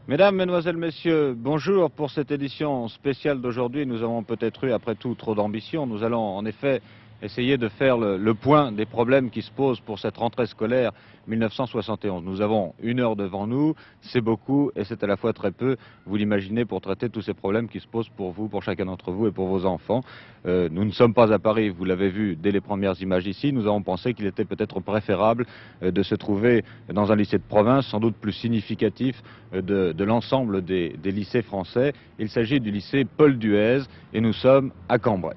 Mesdames, Mesdemoiselles, Messieurs, bonjour. Pour cette édition spéciale d'aujourd'hui, nous avons peut-être eu, après tout, trop d'ambition. Nous allons en effet essayer de faire le point des problèmes qui se posent pour cette rentrée scolaire 1971. Nous avons 1 heure devant nous, c'est beaucoup et c'est à la fois très peu, vous l'imaginez, pour traiter tous ces problèmes qui se posent pour vous, pour chacun d'entre vous et pour vos enfants. Nous ne sommes pas à Paris, vous l'avez vu dès les premières images ici. Nous avons pensé qu'il était peut-être préférable de se trouver dans un lycée de province, sans doute plus significatif de l'ensemble des lycées français. Il s'agit du lycée Paul Duez et nous sommes à Cambrai.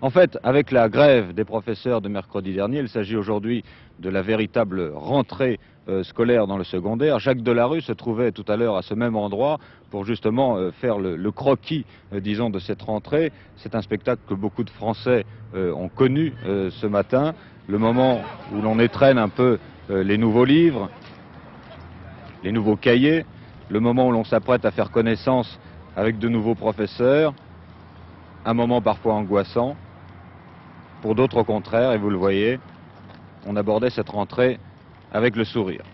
En fait, avec la grève des professeurs de mercredi dernier, il s'agit aujourd'hui de la véritable rentrée scolaire dans le secondaire. Jacques Delarue se trouvait tout à l'heure à ce même endroit pour justement faire le croquis, disons, de cette rentrée. C'est un spectacle que beaucoup de Français ont connu ce matin, le moment où l'on étrenne un peu les nouveaux livres, les nouveaux cahiers, le moment où l'on s'apprête à faire connaissance avec de nouveaux professeurs, un moment parfois angoissant. Pour d'autres, au contraire, et vous le voyez, on abordait cette rentrée avec le sourire.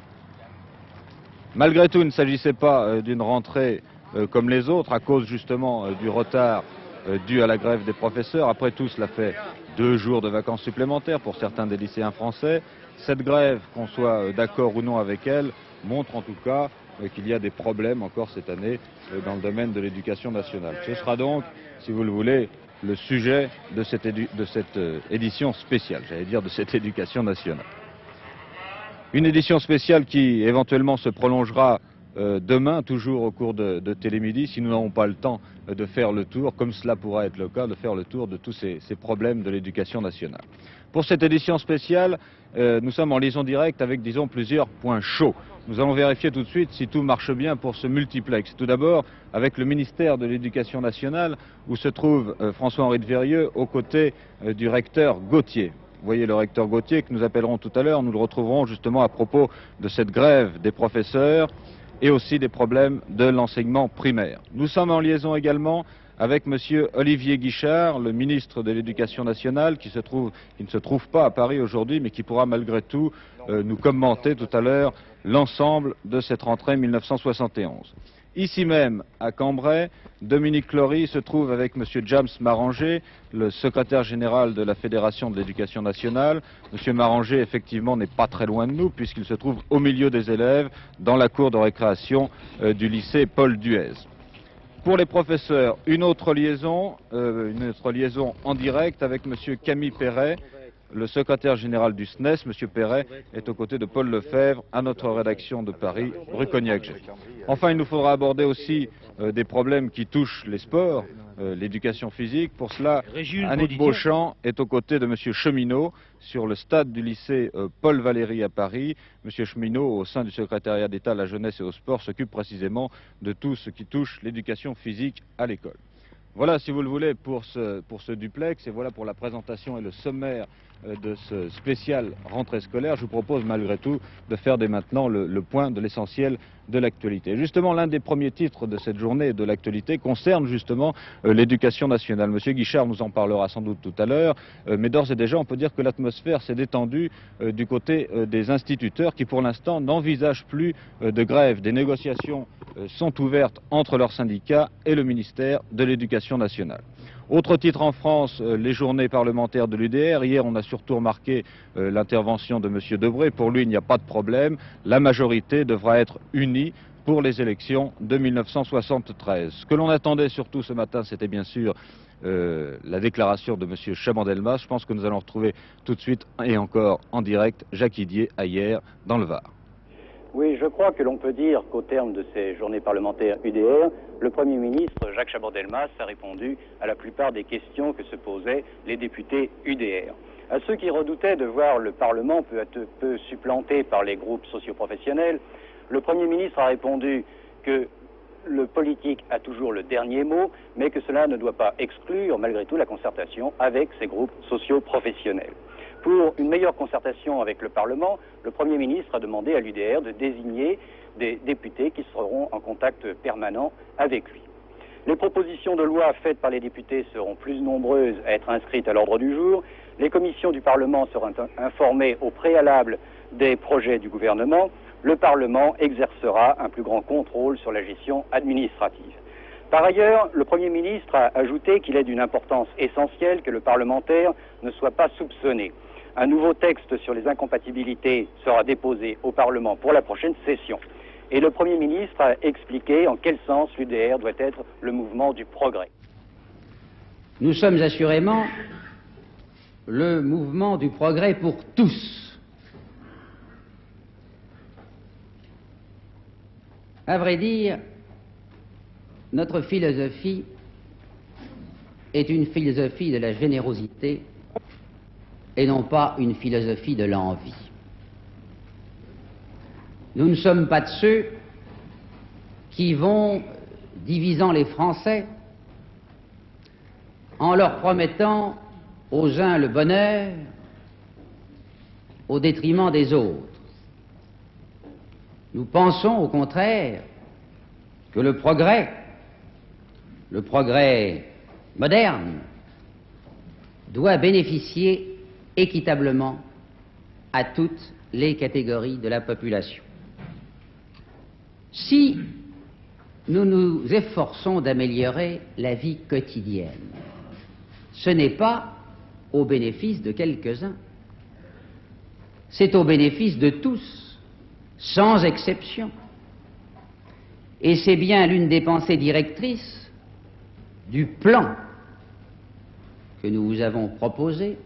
Malgré tout, il ne s'agissait pas d'une rentrée comme les autres, à cause justement du retard dû à la grève des professeurs. Après tout, cela fait 2 jours de vacances supplémentaires pour certains des lycéens français. Cette grève, qu'on soit d'accord ou non avec elle, montre en tout cas qu'il y a des problèmes encore cette année dans le domaine de l'éducation nationale. Ce sera donc, si vous le voulez, le sujet de cette édition spéciale, j'allais dire de cette éducation nationale. Une édition spéciale qui éventuellement se prolongera demain, toujours au cours de Télémidi, si nous n'avons pas le temps de faire le tour, comme cela pourra être le cas, de faire le tour de tous ces problèmes de l'éducation nationale. Pour cette édition spéciale, nous sommes en liaison directe avec, disons, plusieurs points chauds. Nous allons vérifier tout de suite si tout marche bien pour ce multiplex. Tout d'abord, avec le ministère de l'Éducation nationale, où se trouve François-Henri de Vérieux, aux côtés du recteur Gauthier. Vous voyez le recteur Gauthier que nous appellerons tout à l'heure, nous le retrouverons justement à propos de cette grève des professeurs et aussi des problèmes de l'enseignement primaire. Nous sommes en liaison également avec monsieur Olivier Guichard, le ministre de l'Éducation nationale, qui ne se trouve pas à Paris aujourd'hui, mais qui pourra malgré tout nous commenter tout à l'heure l'ensemble de cette rentrée 1971. Ici même, à Cambrai, Dominique Clory se trouve avec M. James Maranger, le secrétaire général de la Fédération de l'Éducation nationale. M. Maranger, effectivement, n'est pas très loin de nous, puisqu'il se trouve au milieu des élèves, dans la cour de récréation du lycée Paul Duez. Pour les professeurs, une autre liaison en direct avec M. Camille Perret, le secrétaire général du SNES. M. Perret est aux côtés de Paul Lefebvre, à notre rédaction de Paris, rue Cognac-Jay. Enfin, il nous faudra aborder aussi des problèmes qui touchent les sports, l'éducation physique. Pour cela, Annick Beauchamp est aux côtés de M. Cheminot sur le stade du lycée Paul Valéry à Paris. M. Cheminot, au sein du secrétariat d'État à la jeunesse et au sport, s'occupe précisément de tout ce qui touche l'éducation physique à l'école. Voilà, si vous le voulez, pour ce duplex, et voilà pour la présentation et le sommaire de ce spécial rentrée scolaire. Je vous propose malgré tout de faire dès maintenant le point de l'essentiel de l'actualité. Justement, l'un des premiers titres de cette journée de l'actualité concerne justement l'éducation nationale. Monsieur Guichard nous en parlera sans doute tout à l'heure, mais d'ores et déjà, on peut dire que l'atmosphère s'est détendue du côté des instituteurs qui, pour l'instant, n'envisagent plus de grève. Des négociations sont ouvertes entre leurs syndicats et le ministère de l'Éducation nationale. Autre titre en France, les journées parlementaires de l'UDR. Hier, on a surtout remarqué l'intervention de M. Debré. Pour lui, il n'y a pas de problème. La majorité devra être unie pour les élections de 1973. Ce que l'on attendait surtout ce matin, c'était bien sûr la déclaration de M. Chaban-Delmas. Je pense que nous allons retrouver tout de suite et encore en direct Jacques Idier à hier dans le Var. Oui, je crois que l'on peut dire qu'au terme de ces journées parlementaires UDR, le Premier ministre Jacques Chaban-Delmas a répondu à la plupart des questions que se posaient les députés UDR. À ceux qui redoutaient de voir le Parlement peu supplanté par les groupes socioprofessionnels, le Premier ministre a répondu que le politique a toujours le dernier mot, mais que cela ne doit pas exclure malgré tout la concertation avec ces groupes socioprofessionnels. Pour une meilleure concertation avec le Parlement, le Premier ministre a demandé à l'UDR de désigner des députés qui seront en contact permanent avec lui. Les propositions de loi faites par les députés seront plus nombreuses à être inscrites à l'ordre du jour. Les commissions du Parlement seront informées au préalable des projets du gouvernement. le Parlement exercera un plus grand contrôle sur la gestion administrative. Par ailleurs, le Premier ministre a ajouté qu'il est d'une importance essentielle que le parlementaire ne soit pas soupçonné. Un nouveau texte sur les incompatibilités sera déposé au Parlement pour la prochaine session. Et le Premier ministre a expliqué en quel sens l'UDR doit être le mouvement du progrès. Nous sommes assurément le mouvement du progrès pour tous. À vrai dire, notre philosophie est une philosophie de la générosité et non pas une philosophie de l'envie. Nous ne sommes pas de ceux qui vont, divisant les Français, en leur promettant aux uns le bonheur au détriment des autres. Nous pensons au contraire que le progrès moderne, doit bénéficier équitablement à toutes les catégories de la population. Si nous nous efforçons d'améliorer la vie quotidienne, ce n'est pas au bénéfice de quelques-uns, c'est au bénéfice de tous, sans exception. Et c'est bien l'une des pensées directrices du plan que nous vous avons proposé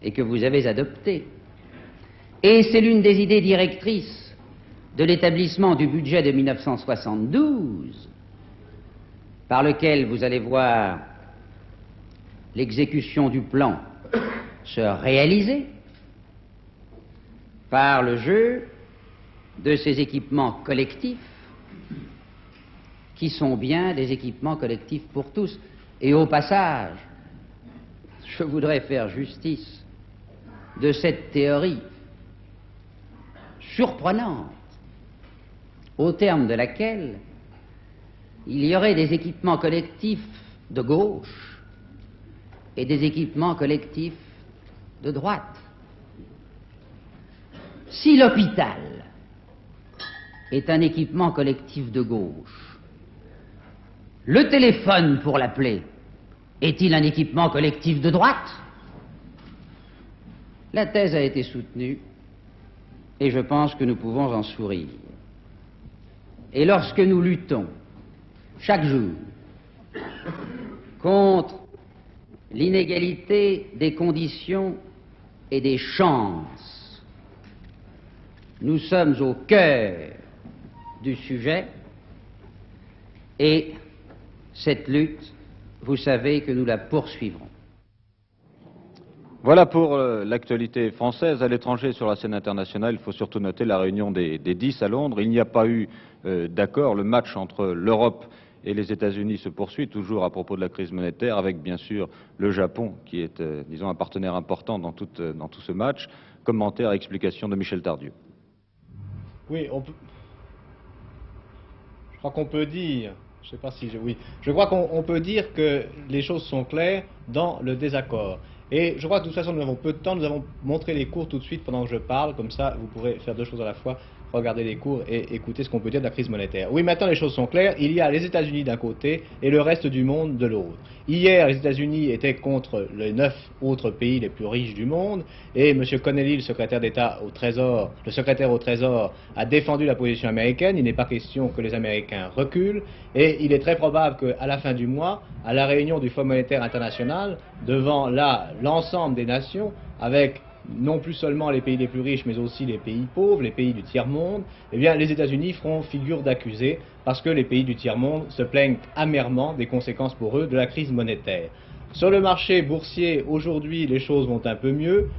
et que vous avez adopté. Et c'est l'une des idées directrices de l'établissement du budget de 1972, par lequel vous allez voir l'exécution du plan se réaliser par le jeu de ces équipements collectifs qui sont bien des équipements collectifs pour tous. Et au passage, je voudrais faire justice de cette théorie surprenante, au terme de laquelle il y aurait des équipements collectifs de gauche et des équipements collectifs de droite. Si l'hôpital est un équipement collectif de gauche, le téléphone pour l'appeler est-il un équipement collectif de droite? La thèse a été soutenue et je pense que nous pouvons en sourire. Et lorsque nous luttons chaque jour contre l'inégalité des conditions et des chances, nous sommes au cœur du sujet et cette lutte, vous savez que nous la poursuivrons. Voilà pour l'actualité française. À l'étranger, sur la scène internationale, il faut surtout noter la réunion des 10 à Londres. Il n'y a pas eu d'accord. Le match entre l'Europe et les États-Unis se poursuit, toujours à propos de la crise monétaire, avec bien sûr le Japon, qui est, disons, un partenaire important dans tout ce match. Commentaire et explication de Michel Tardieu. Oui, je crois qu'on peut dire... Je crois qu'on peut dire que les choses sont claires dans le désaccord. Et je crois que de toute façon, nous avons peu de temps. Nous avons montré les cours tout de suite pendant que je parle. Comme ça, vous pourrez faire deux choses à la fois. Regarder les cours et écouter ce qu'on peut dire de la crise monétaire. Oui, maintenant les choses sont claires. Il y a les États-Unis d'un côté et le reste du monde de l'autre. Hier, les États-Unis étaient contre les 9 autres pays les plus riches du monde. Et M. Connelly, le secrétaire d'État au Trésor, le secrétaire au Trésor, a défendu la position américaine. Il n'est pas question que les Américains reculent. Et il est très probable qu'à la fin du mois, à la réunion du Fonds monétaire international, devant l'ensemble des nations, avec non plus seulement les pays les plus riches, mais aussi les pays pauvres, les pays du tiers-monde, eh bien, les États-Unis feront figure d'accusés parce que les pays du tiers-monde se plaignent amèrement des conséquences pour eux de la crise monétaire. Sur le marché boursier, aujourd'hui, les choses vont un peu mieux.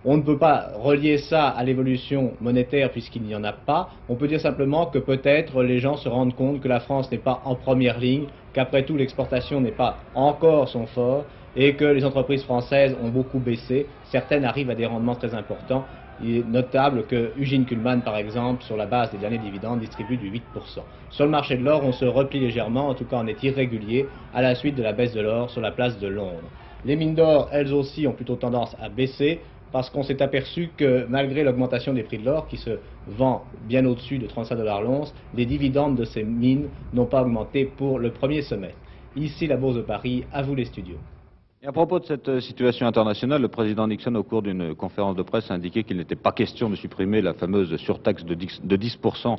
On ne peut pas relier ça à l'évolution monétaire puisqu'il n'y en a pas. On peut dire simplement que peut-être les gens se rendent compte que la France n'est pas en première ligne, qu'après tout l'exportation n'est pas encore son fort et que les entreprises françaises ont beaucoup baissé. Certaines arrivent à des rendements très importants. Il est notable que Eugene Kuhlmann, par exemple, sur la base des derniers dividendes, distribue du 8%. Sur le marché de l'or, on se replie légèrement, en tout cas on est irrégulier, à la suite de la baisse de l'or sur la place de Londres. Les mines d'or, elles aussi, ont plutôt tendance à baisser. parce qu'on s'est aperçu que malgré l'augmentation des prix de l'or, qui se vend bien au-dessus de 35 $ l'once, les dividendes de ces mines n'ont pas augmenté pour le premier semestre. Ici, la Bourse de Paris, à vous les studios. Et à propos de cette situation internationale, le président Nixon, au cours d'une conférence de presse, a indiqué qu'il n'était pas question de supprimer la fameuse surtaxe de 10%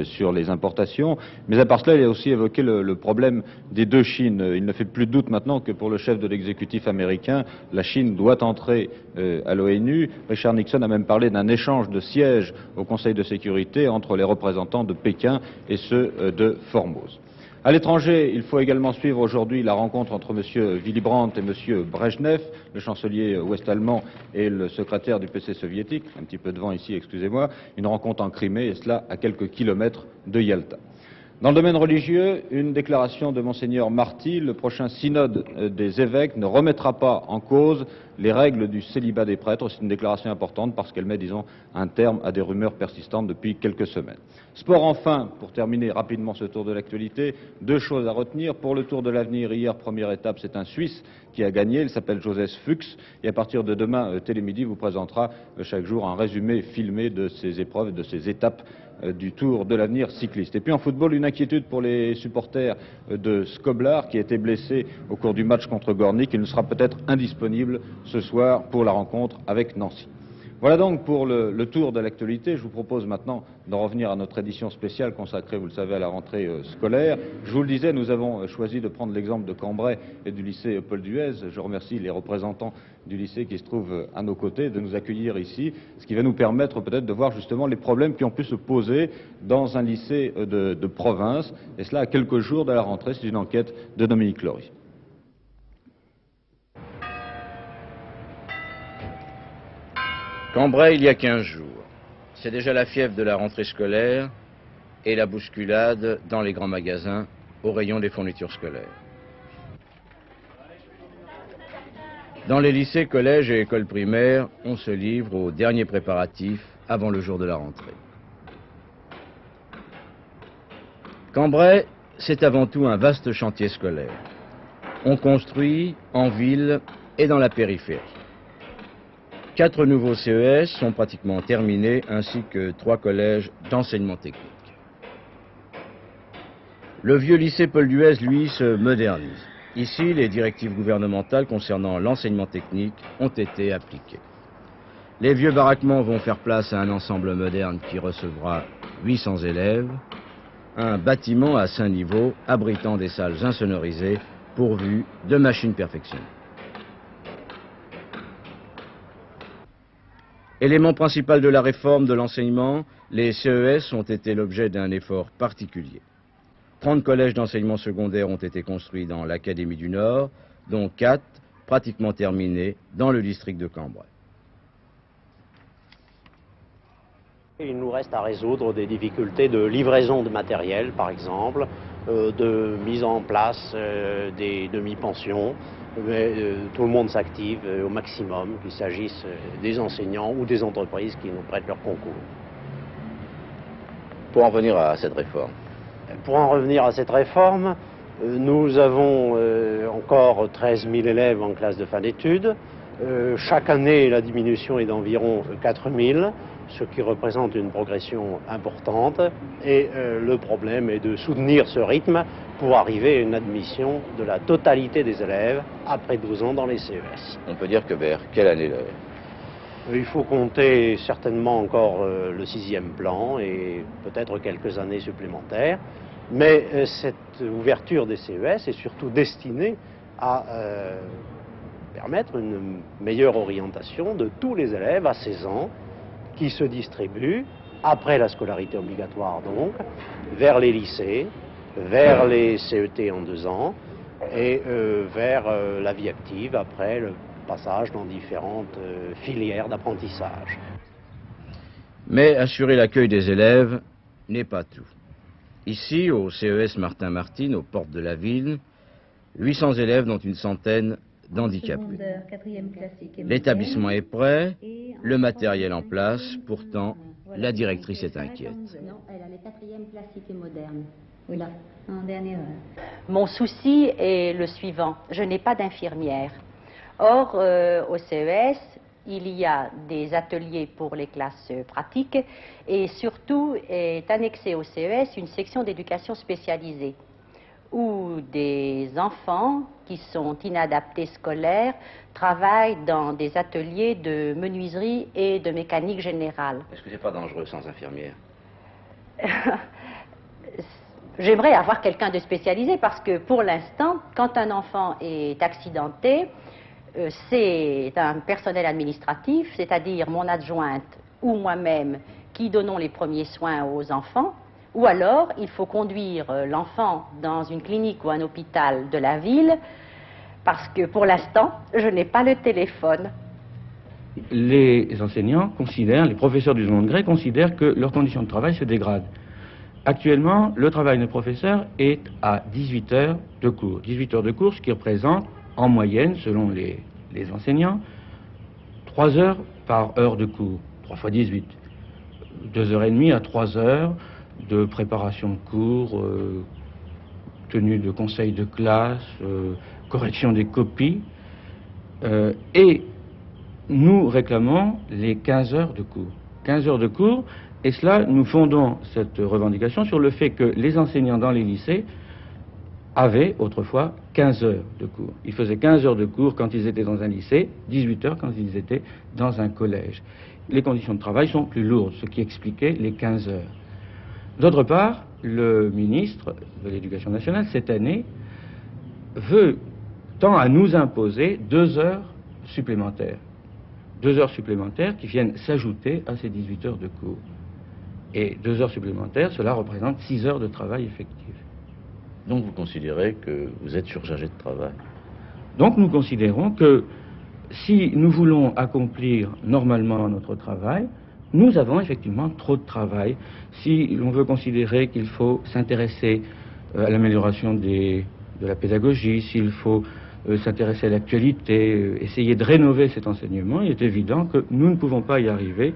sur les importations. Mais à part cela, il a aussi évoqué le problème des deux Chines. Il ne fait plus de doute maintenant que pour le chef de l'exécutif américain, la Chine doit entrer à l'ONU. Richard Nixon a même parlé d'un échange de sièges au Conseil de sécurité entre les représentants de Pékin et ceux de Formose. À l'étranger, il faut également suivre aujourd'hui la rencontre entre M. Willy Brandt et M. Brejnev, le chancelier ouest-allemand et le secrétaire du PC soviétique, un petit peu devant ici, excusez-moi, une rencontre en Crimée, et cela à quelques kilomètres de Yalta. Dans le domaine religieux, une déclaration de Monseigneur Marty: le prochain synode des évêques ne remettra pas en cause les règles du célibat des prêtres. C'est une déclaration importante parce qu'elle met, disons, un terme à des rumeurs persistantes depuis quelques semaines. Sport enfin, pour terminer rapidement ce tour de l'actualité, deux choses à retenir. Pour le Tour de l'avenir, hier, première étape, c'est un Suisse qui a gagné, il s'appelle Joseph Fuchs, et à partir de demain, Télémidi vous présentera chaque jour un résumé filmé de ces épreuves, de ces étapes du Tour de l'avenir cycliste. Et puis en football, une inquiétude pour les supporters de Skoblar qui a été blessé au cours du match contre Gornik. Il ne sera peut-être indisponible ce soir pour la rencontre avec Nancy. Voilà donc pour le tour de l'actualité. Je vous propose maintenant d'en revenir à notre édition spéciale consacrée, vous le savez, à la rentrée scolaire. Je vous le disais, nous avons choisi de prendre l'exemple de Cambrai et du lycée Paul Duez. Je remercie les représentants du lycée qui se trouvent à nos côtés de nous accueillir ici, ce qui va nous permettre peut-être de voir justement les problèmes qui ont pu se poser dans un lycée de province, et cela à quelques jours de la rentrée. C'est une enquête de Dominique Lory. Cambrai, il y a 15 jours. C'est déjà la fièvre de la rentrée scolaire et la bousculade dans les grands magasins au rayon des fournitures scolaires. Dans les lycées, collèges et écoles primaires, on se livre aux derniers préparatifs avant le jour de la rentrée. Cambrai, c'est avant tout un vaste chantier scolaire. On construit en ville et dans la périphérie. 4 nouveaux CES sont pratiquement terminés, ainsi que 3 collèges d'enseignement technique. Le vieux lycée Paul Duez, lui, se modernise. Ici, les directives gouvernementales concernant l'enseignement technique ont été appliquées. Les vieux baraquements vont faire place à un ensemble moderne qui recevra 800 élèves, un bâtiment à 5 niveaux abritant des salles insonorisées pourvues de machines perfectionnées. Élément principal de la réforme de l'enseignement, les CES ont été l'objet d'un effort particulier. 30 collèges d'enseignement secondaire ont été construits dans l'Académie du Nord, dont 4 pratiquement terminés dans le district de Cambrai. Il nous reste à résoudre des difficultés de livraison de matériel, par exemple, de mise en place des demi-pensions. Mais tout le monde s'active au maximum, qu'il s'agisse des enseignants ou des entreprises qui nous prêtent leur concours. Pour en revenir à cette réforme. Pour en revenir à cette réforme, nous avons encore 13 000 élèves en classe de fin d'études. Chaque année, la diminution est d'environ 4 000, ce qui représente une progression importante. Et le problème est de soutenir ce rythme pour arriver à une admission de la totalité des élèves après 12 ans dans les CES. On peut dire que vers quelle année Il faut compter certainement encore le 6e plan et peut-être quelques années supplémentaires. Mais cette ouverture des CES est surtout destinée à permettre une meilleure orientation de tous les élèves à 16 ans qui se distribuent, après la scolarité obligatoire donc, vers les lycées, vers les CET en 2 ans et vers la vie active après le passage dans différentes filières d'apprentissage. Mais assurer l'accueil des élèves n'est pas tout. Ici, au CES Martin-Martine, aux portes de la ville, 800 élèves dont une centaine d'handicapés. L'établissement est prêt, le matériel en place, pourtant la directrice est inquiète. Non, elle a le 4e classique et moderne. Oui, là, en dernière heure. Mon souci est le suivant. Je n'ai pas d'infirmière. Or, au CES, il y a des ateliers pour les classes pratiques et surtout est annexée au CES une section d'éducation spécialisée où des enfants qui sont inadaptés scolaires travaillent dans des ateliers de menuiserie et de mécanique générale. Est-ce que c'est pas dangereux sans infirmière? J'aimerais avoir quelqu'un de spécialisé parce que pour l'instant, quand un enfant est accidenté, c'est un personnel administratif, c'est-à-dire mon adjointe ou moi-même qui donnons les premiers soins aux enfants, ou alors il faut conduire l'enfant dans une clinique ou un hôpital de la ville parce que pour l'instant, je n'ai pas le téléphone. Les enseignants considèrent, les professeurs du second degré considèrent que leurs conditions de travail se dégradent. Actuellement, le travail des professeurs est à 18 heures de cours. 18 heures de cours, ce qui représente en moyenne, selon les enseignants, 3 heures par heure de cours, 3 fois 18. 2h30 à 3 heures de préparation de cours, tenue de conseils de classe, correction des copies, et nous réclamons les 15 heures de cours. 15 heures de cours, et cela, nous fondons cette revendication sur le fait que les enseignants dans les lycées avaient autrefois 15 heures de cours. Ils faisaient 15 heures de cours quand ils étaient dans un lycée, 18 heures quand ils étaient dans un collège. Les conditions de travail sont plus lourdes, ce qui expliquait les 15 heures. D'autre part, le ministre de l'Éducation nationale, cette année, tend à nous imposer 2 heures supplémentaires. 2 heures supplémentaires qui viennent s'ajouter à ces 18 heures de cours. Et 2 heures supplémentaires, cela représente 6 heures de travail effectif. Donc vous considérez que vous êtes surchargé de travail? Donc nous considérons que si nous voulons accomplir normalement notre travail, nous avons effectivement trop de travail. Si l'on veut considérer qu'il faut s'intéresser à l'amélioration de la pédagogie, s'il faut s'intéresser à l'actualité, essayer de rénover cet enseignement, il est évident que nous ne pouvons pas y arriver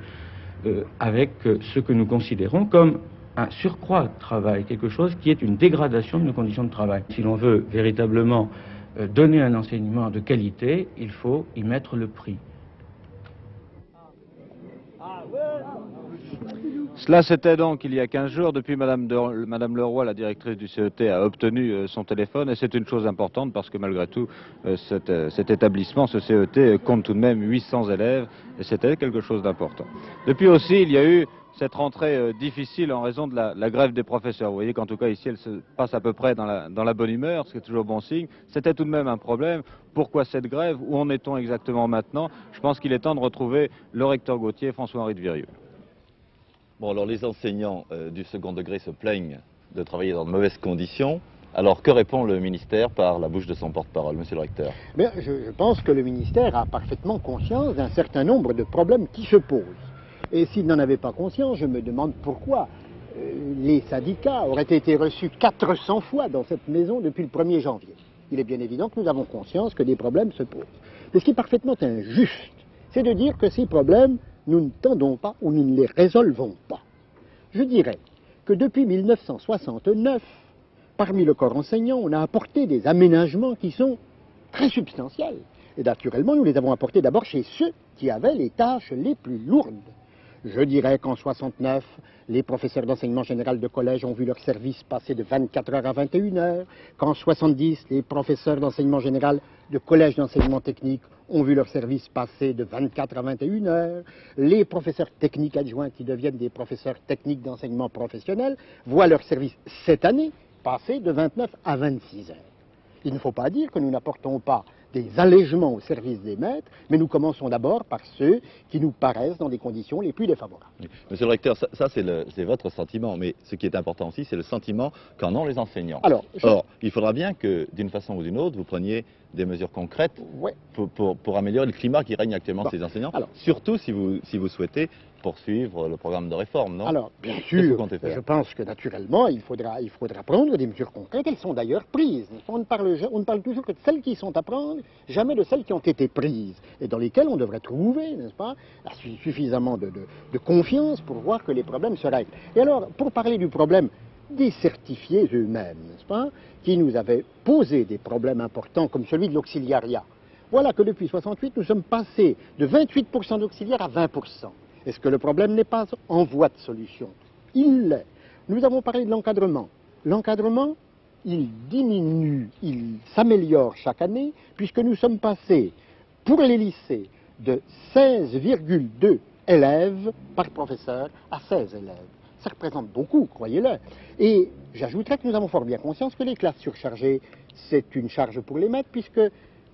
avec ce que nous considérons comme un surcroît de travail, quelque chose qui est une dégradation de nos conditions de travail. Si l'on veut véritablement donner un enseignement de qualité, il faut y mettre le prix. Cela c'était donc il y a 15 jours. Depuis, Madame Leroy, la directrice du CET, a obtenu son téléphone, et c'est une chose importante parce que malgré tout, cet établissement, ce CET, compte tout de même 800 élèves, et c'était quelque chose d'important. Depuis aussi, il y a eu cette rentrée difficile en raison de la grève des professeurs. Vous voyez qu'en tout cas ici, elle se passe à peu près dans la bonne humeur, ce qui est toujours bon signe. C'était tout de même un problème. Pourquoi cette grève? Où en est-on exactement maintenant? Je pense qu'il est temps de retrouver le recteur Gauthier, François-Henri de Virieu. Bon, alors les enseignants du second degré se plaignent de travailler dans de mauvaises conditions. Alors que répond le ministère par la bouche de son porte-parole, monsieur le recteur? Bien, je pense que le ministère a parfaitement conscience d'un certain nombre de problèmes qui se posent. Et s'il n'en avait pas conscience, je me demande pourquoi les syndicats auraient été reçus 400 fois dans cette maison depuis le 1er janvier. Il est bien évident que nous avons conscience que des problèmes se posent. Mais ce qui est parfaitement injuste, c'est de dire que ces problèmes, nous ne tendons pas ou nous ne les résolvons pas. Je dirais que depuis 1969, parmi le corps enseignant, on a apporté des aménagements qui sont très substantiels. Et naturellement, nous les avons apportés d'abord chez ceux qui avaient les tâches les plus lourdes. Je dirais qu'en 69, les professeurs d'enseignement général de collège ont vu leur service passer de 24 heures à 21 heures. Qu'en 70, les professeurs d'enseignement général de collège d'enseignement technique ont vu leur service passer de 24 à 21 heures. Les professeurs techniques adjoints qui deviennent des professeurs techniques d'enseignement professionnel voient leur service cette année passer de 29 à 26 heures. Il ne faut pas dire que nous n'apportons pas des allègements au service des maîtres, mais nous commençons d'abord par ceux qui nous paraissent dans les conditions les plus défavorables. Monsieur le recteur, ça c'est votre sentiment, mais ce qui est important aussi, c'est le sentiment qu'en ont les enseignants. Or, il faudra bien que, d'une façon ou d'une autre, vous preniez des mesures concrètes pour améliorer le climat qui règne actuellement chez les enseignants, surtout si vous souhaitez poursuivre le programme de réforme, non? Alors, bien sûr, je pense que naturellement, il faudra prendre des mesures concrètes. Elles sont d'ailleurs prises. On ne parle toujours que de celles qui sont à prendre, jamais de celles qui ont été prises, et dans lesquelles on devrait trouver, n'est-ce pas, suffisamment de confiance pour voir que les problèmes se règlent. Et alors, pour parler du problème des certifiés eux-mêmes, n'est-ce pas, qui nous avaient posé des problèmes importants comme celui de l'auxiliariat. Voilà que depuis 68, nous sommes passés de 28% d'auxiliaires à 20%. Est-ce que le problème n'est pas en voie de solution? Il l'est. Nous avons parlé de l'encadrement. L'encadrement, il diminue, il s'améliore chaque année, puisque nous sommes passés, pour les lycées, de 16,2 élèves par professeur à 16 élèves. Ça représente beaucoup, croyez-le. Et j'ajouterais que nous avons fort bien conscience que les classes surchargées, c'est une charge pour les maîtres, puisque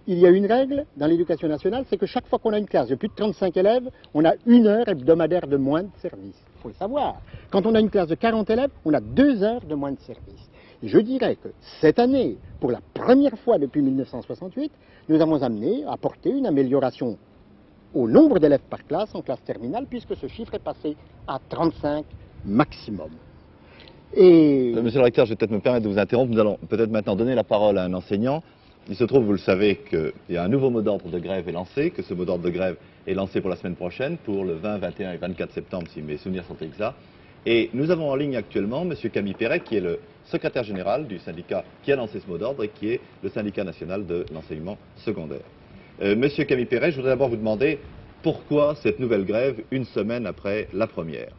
il y a une règle dans l'éducation nationale, c'est que chaque fois qu'on a une classe de plus de 35 élèves, on a 1 heure hebdomadaire de moins de service. Il faut le savoir. Quand on a une classe de 40 élèves, on a 2 heures de moins de service. Et je dirais que cette année, pour la première fois depuis 1968, nous avons apporté une amélioration au nombre d'élèves par classe en classe terminale, puisque ce chiffre est passé à 35 maximum. Et... Monsieur le recteur, je vais peut-être me permettre de vous interrompre. Nous allons peut-être maintenant donner la parole à un enseignant. Il se trouve, vous le savez, qu'il y a un nouveau mot d'ordre de grève est lancé, que ce mot d'ordre de grève est lancé pour la semaine prochaine, pour le 20, 21 et 24 septembre, si mes souvenirs sont exacts. Et nous avons en ligne actuellement M. Camille Perret, qui est le secrétaire général du syndicat qui a lancé ce mot d'ordre et qui est le syndicat national de l'enseignement secondaire. Monsieur Camille Perret, je voudrais d'abord vous demander pourquoi cette nouvelle grève une semaine après la première?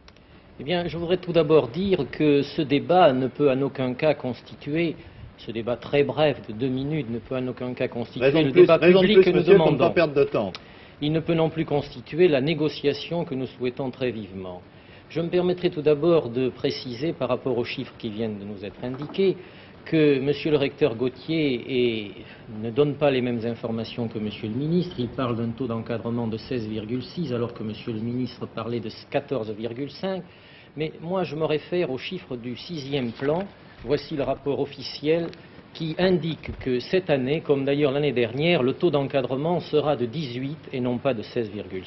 Eh bien, je voudrais tout d'abord dire que ce débat ne peut en aucun cas constituer, ce débat très bref de 2 minutes ne peut en aucun cas constituer le débat public que nous demandons. Pour ne pas perdre de temps. Il ne peut non plus constituer la négociation que nous souhaitons très vivement. Je me permettrai tout d'abord de préciser par rapport aux chiffres qui viennent de nous être indiqués que M. le recteur Gauthier ne donne pas les mêmes informations que M. le ministre. Il parle d'un taux d'encadrement de 16,6 alors que M. le ministre parlait de 14,5. Mais moi je me réfère aux chiffres du 6e plan. Voici le rapport officiel qui indique que cette année, comme d'ailleurs l'année dernière, le taux d'encadrement sera de 18 et non pas de 16,6.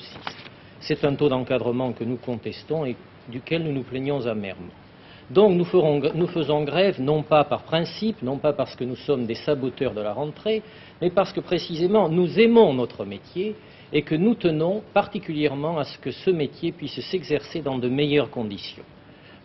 C'est un taux d'encadrement que nous contestons et duquel nous nous plaignons amèrement. Donc nous faisons grève non pas par principe, non pas parce que nous sommes des saboteurs de la rentrée, mais parce que précisément nous aimons notre métier et que nous tenons particulièrement à ce que ce métier puisse s'exercer dans de meilleures conditions.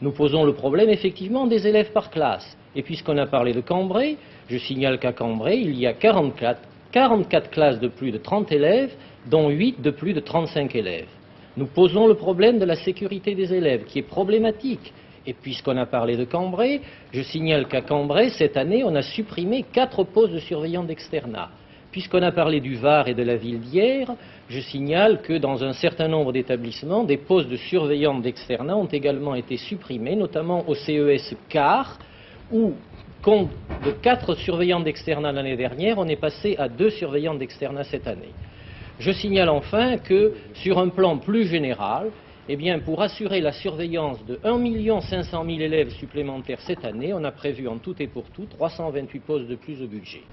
Nous posons le problème effectivement des élèves par classe. Et puisqu'on a parlé de Cambrai, je signale qu'à Cambrai, il y a 44 classes de plus de 30 élèves, dont 8 de plus de 35 élèves. Nous posons le problème de la sécurité des élèves, qui est problématique. Et puisqu'on a parlé de Cambrai, je signale qu'à Cambrai, cette année, on a supprimé 4 postes de surveillants d'externat. Puisqu'on a parlé du Var et de la ville d'Hyères, je signale que dans un certain nombre d'établissements, des postes de surveillants d'externat ont également été supprimés, notamment au CES Car, où, compte de 4 surveillants d'externat l'année dernière, on est passé à 2 surveillants d'externat cette année. Je signale enfin que, sur un plan plus général, eh bien, pour assurer la surveillance de 1 500 000 élèves supplémentaires cette année, on a prévu en tout et pour tout 328 postes de plus au budget.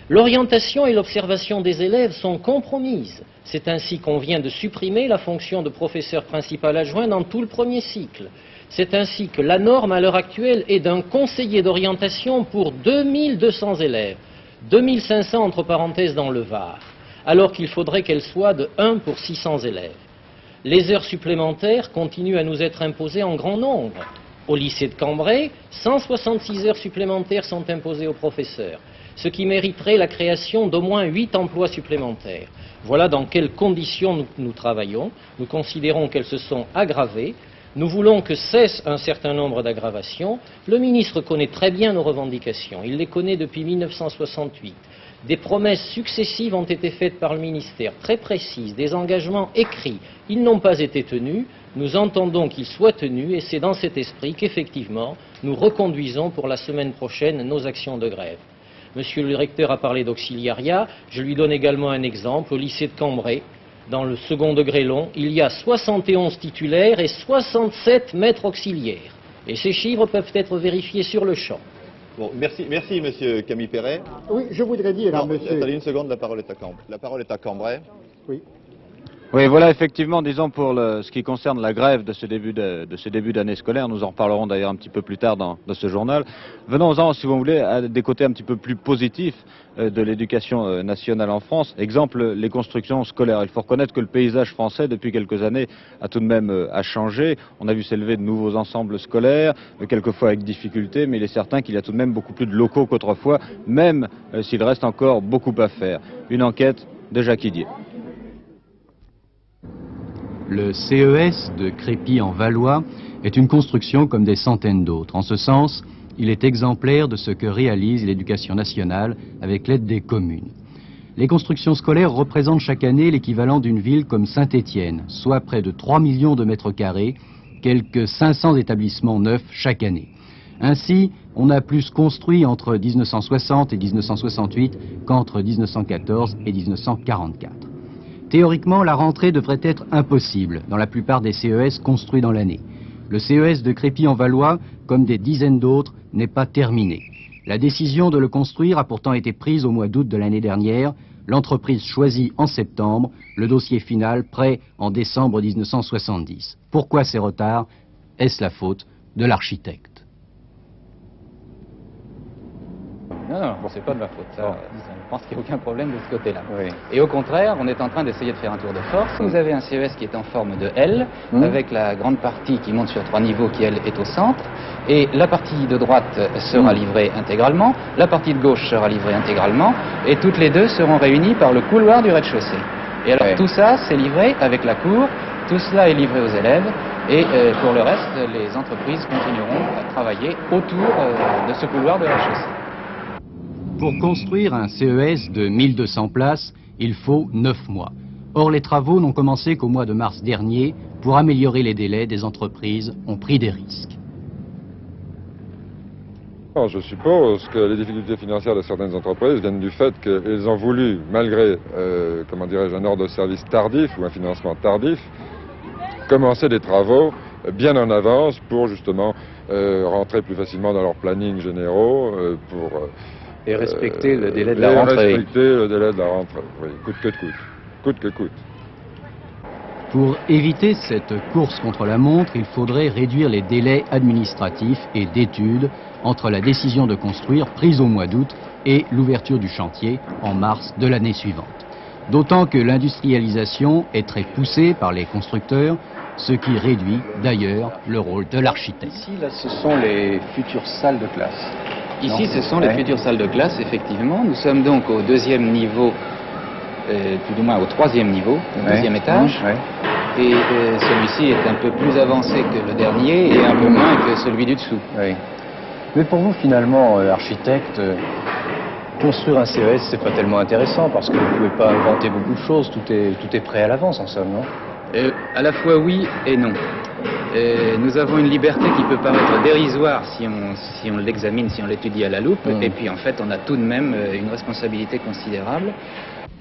L'orientation et l'observation des élèves sont compromises. C'est ainsi qu'on vient de supprimer la fonction de professeur principal adjoint dans tout le premier cycle. C'est ainsi que la norme à l'heure actuelle est d'un conseiller d'orientation pour 2200 élèves, 2500 entre parenthèses dans le Var, alors qu'il faudrait qu'elle soit de 1 pour 600 élèves. Les heures supplémentaires continuent à nous être imposées en grand nombre. Au lycée de Cambrai, 166 heures supplémentaires sont imposées aux professeurs, ce qui mériterait la création d'au moins 8 emplois supplémentaires. Voilà dans quelles conditions nous travaillons. Nous considérons qu'elles se sont aggravées. Nous voulons que cesse un certain nombre d'aggravations. Le ministre connaît très bien nos revendications. Il les connaît depuis 1968. Des promesses successives ont été faites par le ministère, très précises, des engagements écrits. Ils n'ont pas été tenus. Nous entendons qu'ils soient tenus et c'est dans cet esprit qu'effectivement, nous reconduisons pour la semaine prochaine nos actions de grève. Monsieur le recteur a parlé d'auxiliariat. Je lui donne également un exemple. Au lycée de Cambrai, dans le second degré long, il y a 71 titulaires et 67 maîtres auxiliaires. Et ces chiffres peuvent être vérifiés sur le champ. Bon, merci monsieur Camille Perret. Oui, je voudrais dire à monsieur... Attendez une seconde, la parole est à Cambrai. Oui. Oui, voilà, effectivement, disons pour ce qui concerne la grève de ce début d'année scolaire, nous en reparlerons d'ailleurs un petit peu plus tard dans ce journal. Venons-en, si vous voulez, à des côtés un petit peu plus positifs de l'éducation nationale en France. Exemple, les constructions scolaires. Il faut reconnaître que le paysage français, depuis quelques années, a tout de même a changé. On a vu s'élever de nouveaux ensembles scolaires, quelquefois avec difficulté, mais il est certain qu'il y a tout de même beaucoup plus de locaux qu'autrefois, même s'il reste encore beaucoup à faire. Une enquête de Jacques Idier. Le CES de Crépy-en-Valois est une construction comme des centaines d'autres. En ce sens, il est exemplaire de ce que réalise l'éducation nationale avec l'aide des communes. Les constructions scolaires représentent chaque année l'équivalent d'une ville comme Saint-Étienne, soit près de 3 millions de mètres carrés, quelques 500 établissements neufs chaque année. Ainsi, on a plus construit entre 1960 et 1968 qu'entre 1914 et 1944. Théoriquement, la rentrée devrait être impossible dans la plupart des CES construits dans l'année. Le CES de Crépy-en-Valois, comme des dizaines d'autres, n'est pas terminé. La décision de le construire a pourtant été prise au mois d'août de l'année dernière, l'entreprise choisie en septembre, le dossier final prêt en décembre 1970. Pourquoi ces retards? Est-ce la faute de l'architecte? Non, c'est pas de ma faute. Ça, je pense qu'il n'y a aucun problème de ce côté-là. Oui. Et au contraire, on est en train d'essayer de faire un tour de force. Vous avez un CES qui est en forme de L, avec la grande partie qui monte sur 3 niveaux qui, elle, est au centre. Et la partie de droite sera livrée intégralement, la partie de gauche sera livrée intégralement, et toutes les deux seront réunies par le couloir du rez-de-chaussée. Et alors, tout ça, c'est livré avec la cour, tout cela est livré aux élèves, et pour le reste, les entreprises continueront à travailler autour de ce couloir de rez-de-chaussée. Pour construire un CES de 1200 places, il faut 9 mois. Or, les travaux n'ont commencé qu'au mois de mars dernier. Pour améliorer les délais, des entreprises ont pris des risques. Je suppose que les difficultés financières de certaines entreprises viennent du fait qu'elles ont voulu, malgré, comment dirais-je, un ordre de service tardif ou un financement tardif, commencer des travaux bien en avance pour justement rentrer plus facilement dans leurs plannings généraux, et respecter le délai de la rentrée. Respecter le délai de la rentrée, oui, coûte que coûte. Coûte que coûte. Pour éviter cette course contre la montre, il faudrait réduire les délais administratifs et d'études entre la décision de construire prise au mois d'août et l'ouverture du chantier en mars de l'année suivante. D'autant que l'industrialisation est très poussée par les constructeurs, ce qui réduit d'ailleurs le rôle de l'architecte. Ici, là, ce sont les futures salles de classe. Ici, ce sont les futures salles de classe, effectivement. Nous sommes donc au deuxième niveau, plus ou moins au troisième niveau, au deuxième étage. Et celui-ci est un peu plus avancé que le dernier et un peu moins que celui du dessous. Mais pour vous, finalement, architecte, construire un CES, c'est pas tellement intéressant parce que vous ne pouvez pas inventer beaucoup de choses. Tout est prêt à l'avance, en somme, non? À la fois oui et non. Nous avons une liberté qui peut paraître dérisoire si on l'examine, si on l'étudie à la loupe, et puis en fait on a tout de même une responsabilité considérable.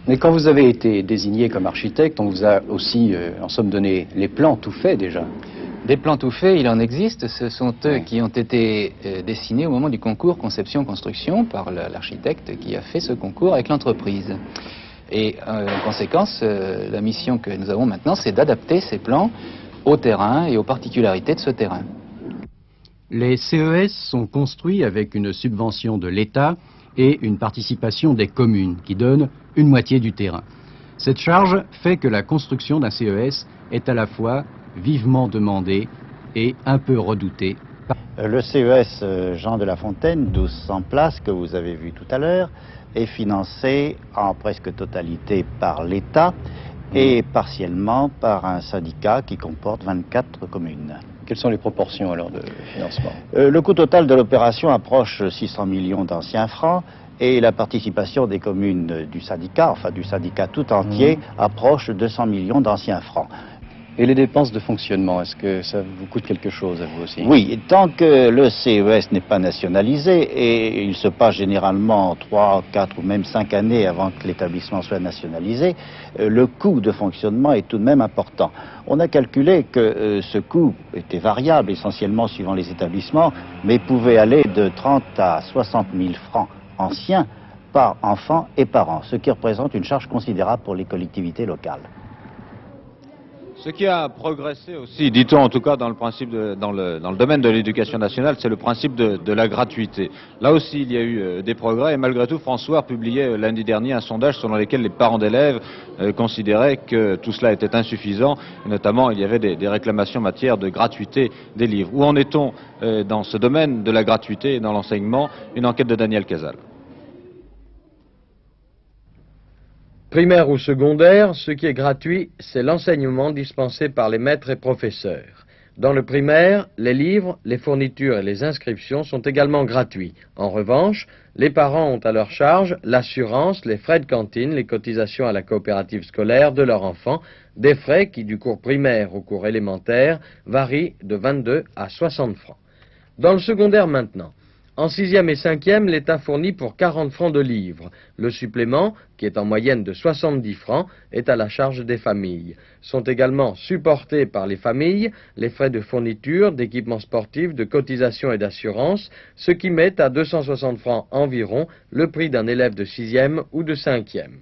Mais quand vous avez été désigné comme architecte, on vous a aussi en somme donné les plans tout faits déjà. Des plans tout faits, il en existe, ce sont eux qui ont été dessinés au moment du concours conception-construction par l'architecte qui a fait ce concours avec l'entreprise. Et en conséquence, la mission que nous avons maintenant, c'est d'adapter ces plans au terrain et aux particularités de ce terrain. Les CES sont construits avec une subvention de l'État et une participation des communes qui donnent une moitié du terrain. Cette charge fait que la construction d'un CES est à la fois vivement demandée et un peu redoutée. Le CES Jean de La Fontaine, 1200 places que vous avez vu tout à l'heure, est financé en presque totalité par l'État et partiellement par un syndicat qui comporte 24 communes. Quelles sont les proportions alors de financement? Le coût total de l'opération approche 600 millions d'anciens francs et la participation des communes du syndicat, enfin du syndicat tout entier, approche 200 millions d'anciens francs. Et les dépenses de fonctionnement, est-ce que ça vous coûte quelque chose à vous aussi? Oui, tant que le CES n'est pas nationalisé, et il se passe généralement 3, 4 ou même 5 années avant que l'établissement soit nationalisé, le coût de fonctionnement est tout de même important. On a calculé que ce coût était variable essentiellement suivant les établissements, mais pouvait aller de 30 à 60 000 francs anciens par enfant et par an, ce qui représente une charge considérable pour les collectivités locales. Ce qui a progressé aussi, dit-on en tout cas dans le domaine de l'éducation nationale, c'est le principe de la gratuité. Là aussi, il y a eu des progrès et malgré tout, François publiait lundi dernier un sondage selon lequel les parents d'élèves considéraient que tout cela était insuffisant. Et notamment, il y avait des réclamations en matière de gratuité des livres. Où en est-on dans ce domaine de la gratuité et dans l'enseignement? Une enquête de Daniel Casal. Primaire ou secondaire, ce qui est gratuit, c'est l'enseignement dispensé par les maîtres et professeurs. Dans le primaire, les livres, les fournitures et les inscriptions sont également gratuits. En revanche, les parents ont à leur charge l'assurance, les frais de cantine, les cotisations à la coopérative scolaire de leur enfant, des frais qui, du cours primaire au cours élémentaire, varient de 22 à 60 francs. Dans le secondaire maintenant, en 6e et 5e, l'État fournit pour 40 francs de livres. Le supplément, qui est en moyenne de 70 francs, est à la charge des familles. Sont également supportés par les familles les frais de fourniture, d'équipements sportifs, de cotisation et d'assurance, ce qui met à 260 francs environ le prix d'un élève de 6e ou de 5e.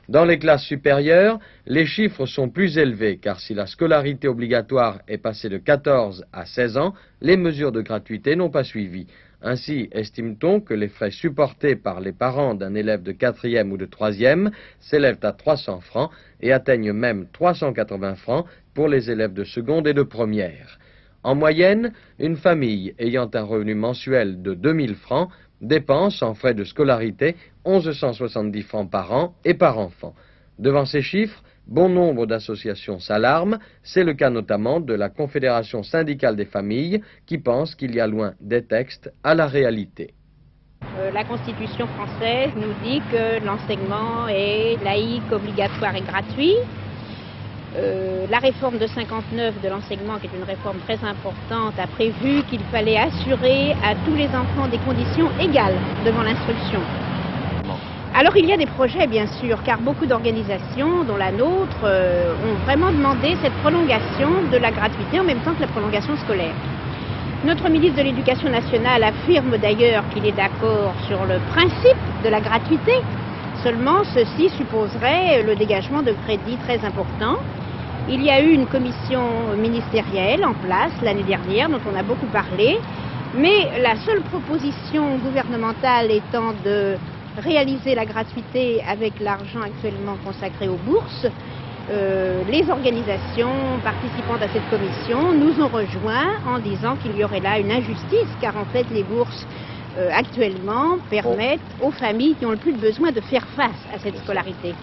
Dans les classes supérieures, les chiffres sont plus élevés car si la scolarité obligatoire est passée de 14 à 16 ans, les mesures de gratuité n'ont pas suivi. Ainsi, estime-t-on que les frais supportés par les parents d'un élève de 4e ou de 3e s'élèvent à 300 francs et atteignent même 380 francs pour les élèves de seconde et de première. En moyenne, une famille ayant un revenu mensuel de 2000 francs dépense en frais de scolarité 1170 francs par an et par enfant. Devant ces chiffres, bon nombre d'associations s'alarment, c'est le cas notamment de la Confédération syndicale des familles qui pense qu'il y a loin des textes à la réalité. La Constitution française nous dit que l'enseignement est laïque, obligatoire et gratuit. La réforme de 59 de l'enseignement, qui est une réforme très importante, a prévu qu'il fallait assurer à tous les enfants des conditions égales devant l'instruction. Alors il y a des projets bien sûr, car beaucoup d'organisations, dont la nôtre, ont vraiment demandé cette prolongation de la gratuité en même temps que la prolongation scolaire. Notre ministre de l'Éducation nationale affirme d'ailleurs qu'il est d'accord sur le principe de la gratuité, seulement ceci supposerait le dégagement de crédits très importants. Il y a eu une commission ministérielle en place l'année dernière dont on a beaucoup parlé, mais la seule proposition gouvernementale étant de réaliser la gratuité avec l'argent actuellement consacré aux bourses. Les organisations participantes à cette commission nous ont rejoints en disant qu'il y aurait là une injustice, car en fait les bourses actuellement permettent aux familles qui ont le plus besoin de faire face à cette scolarité.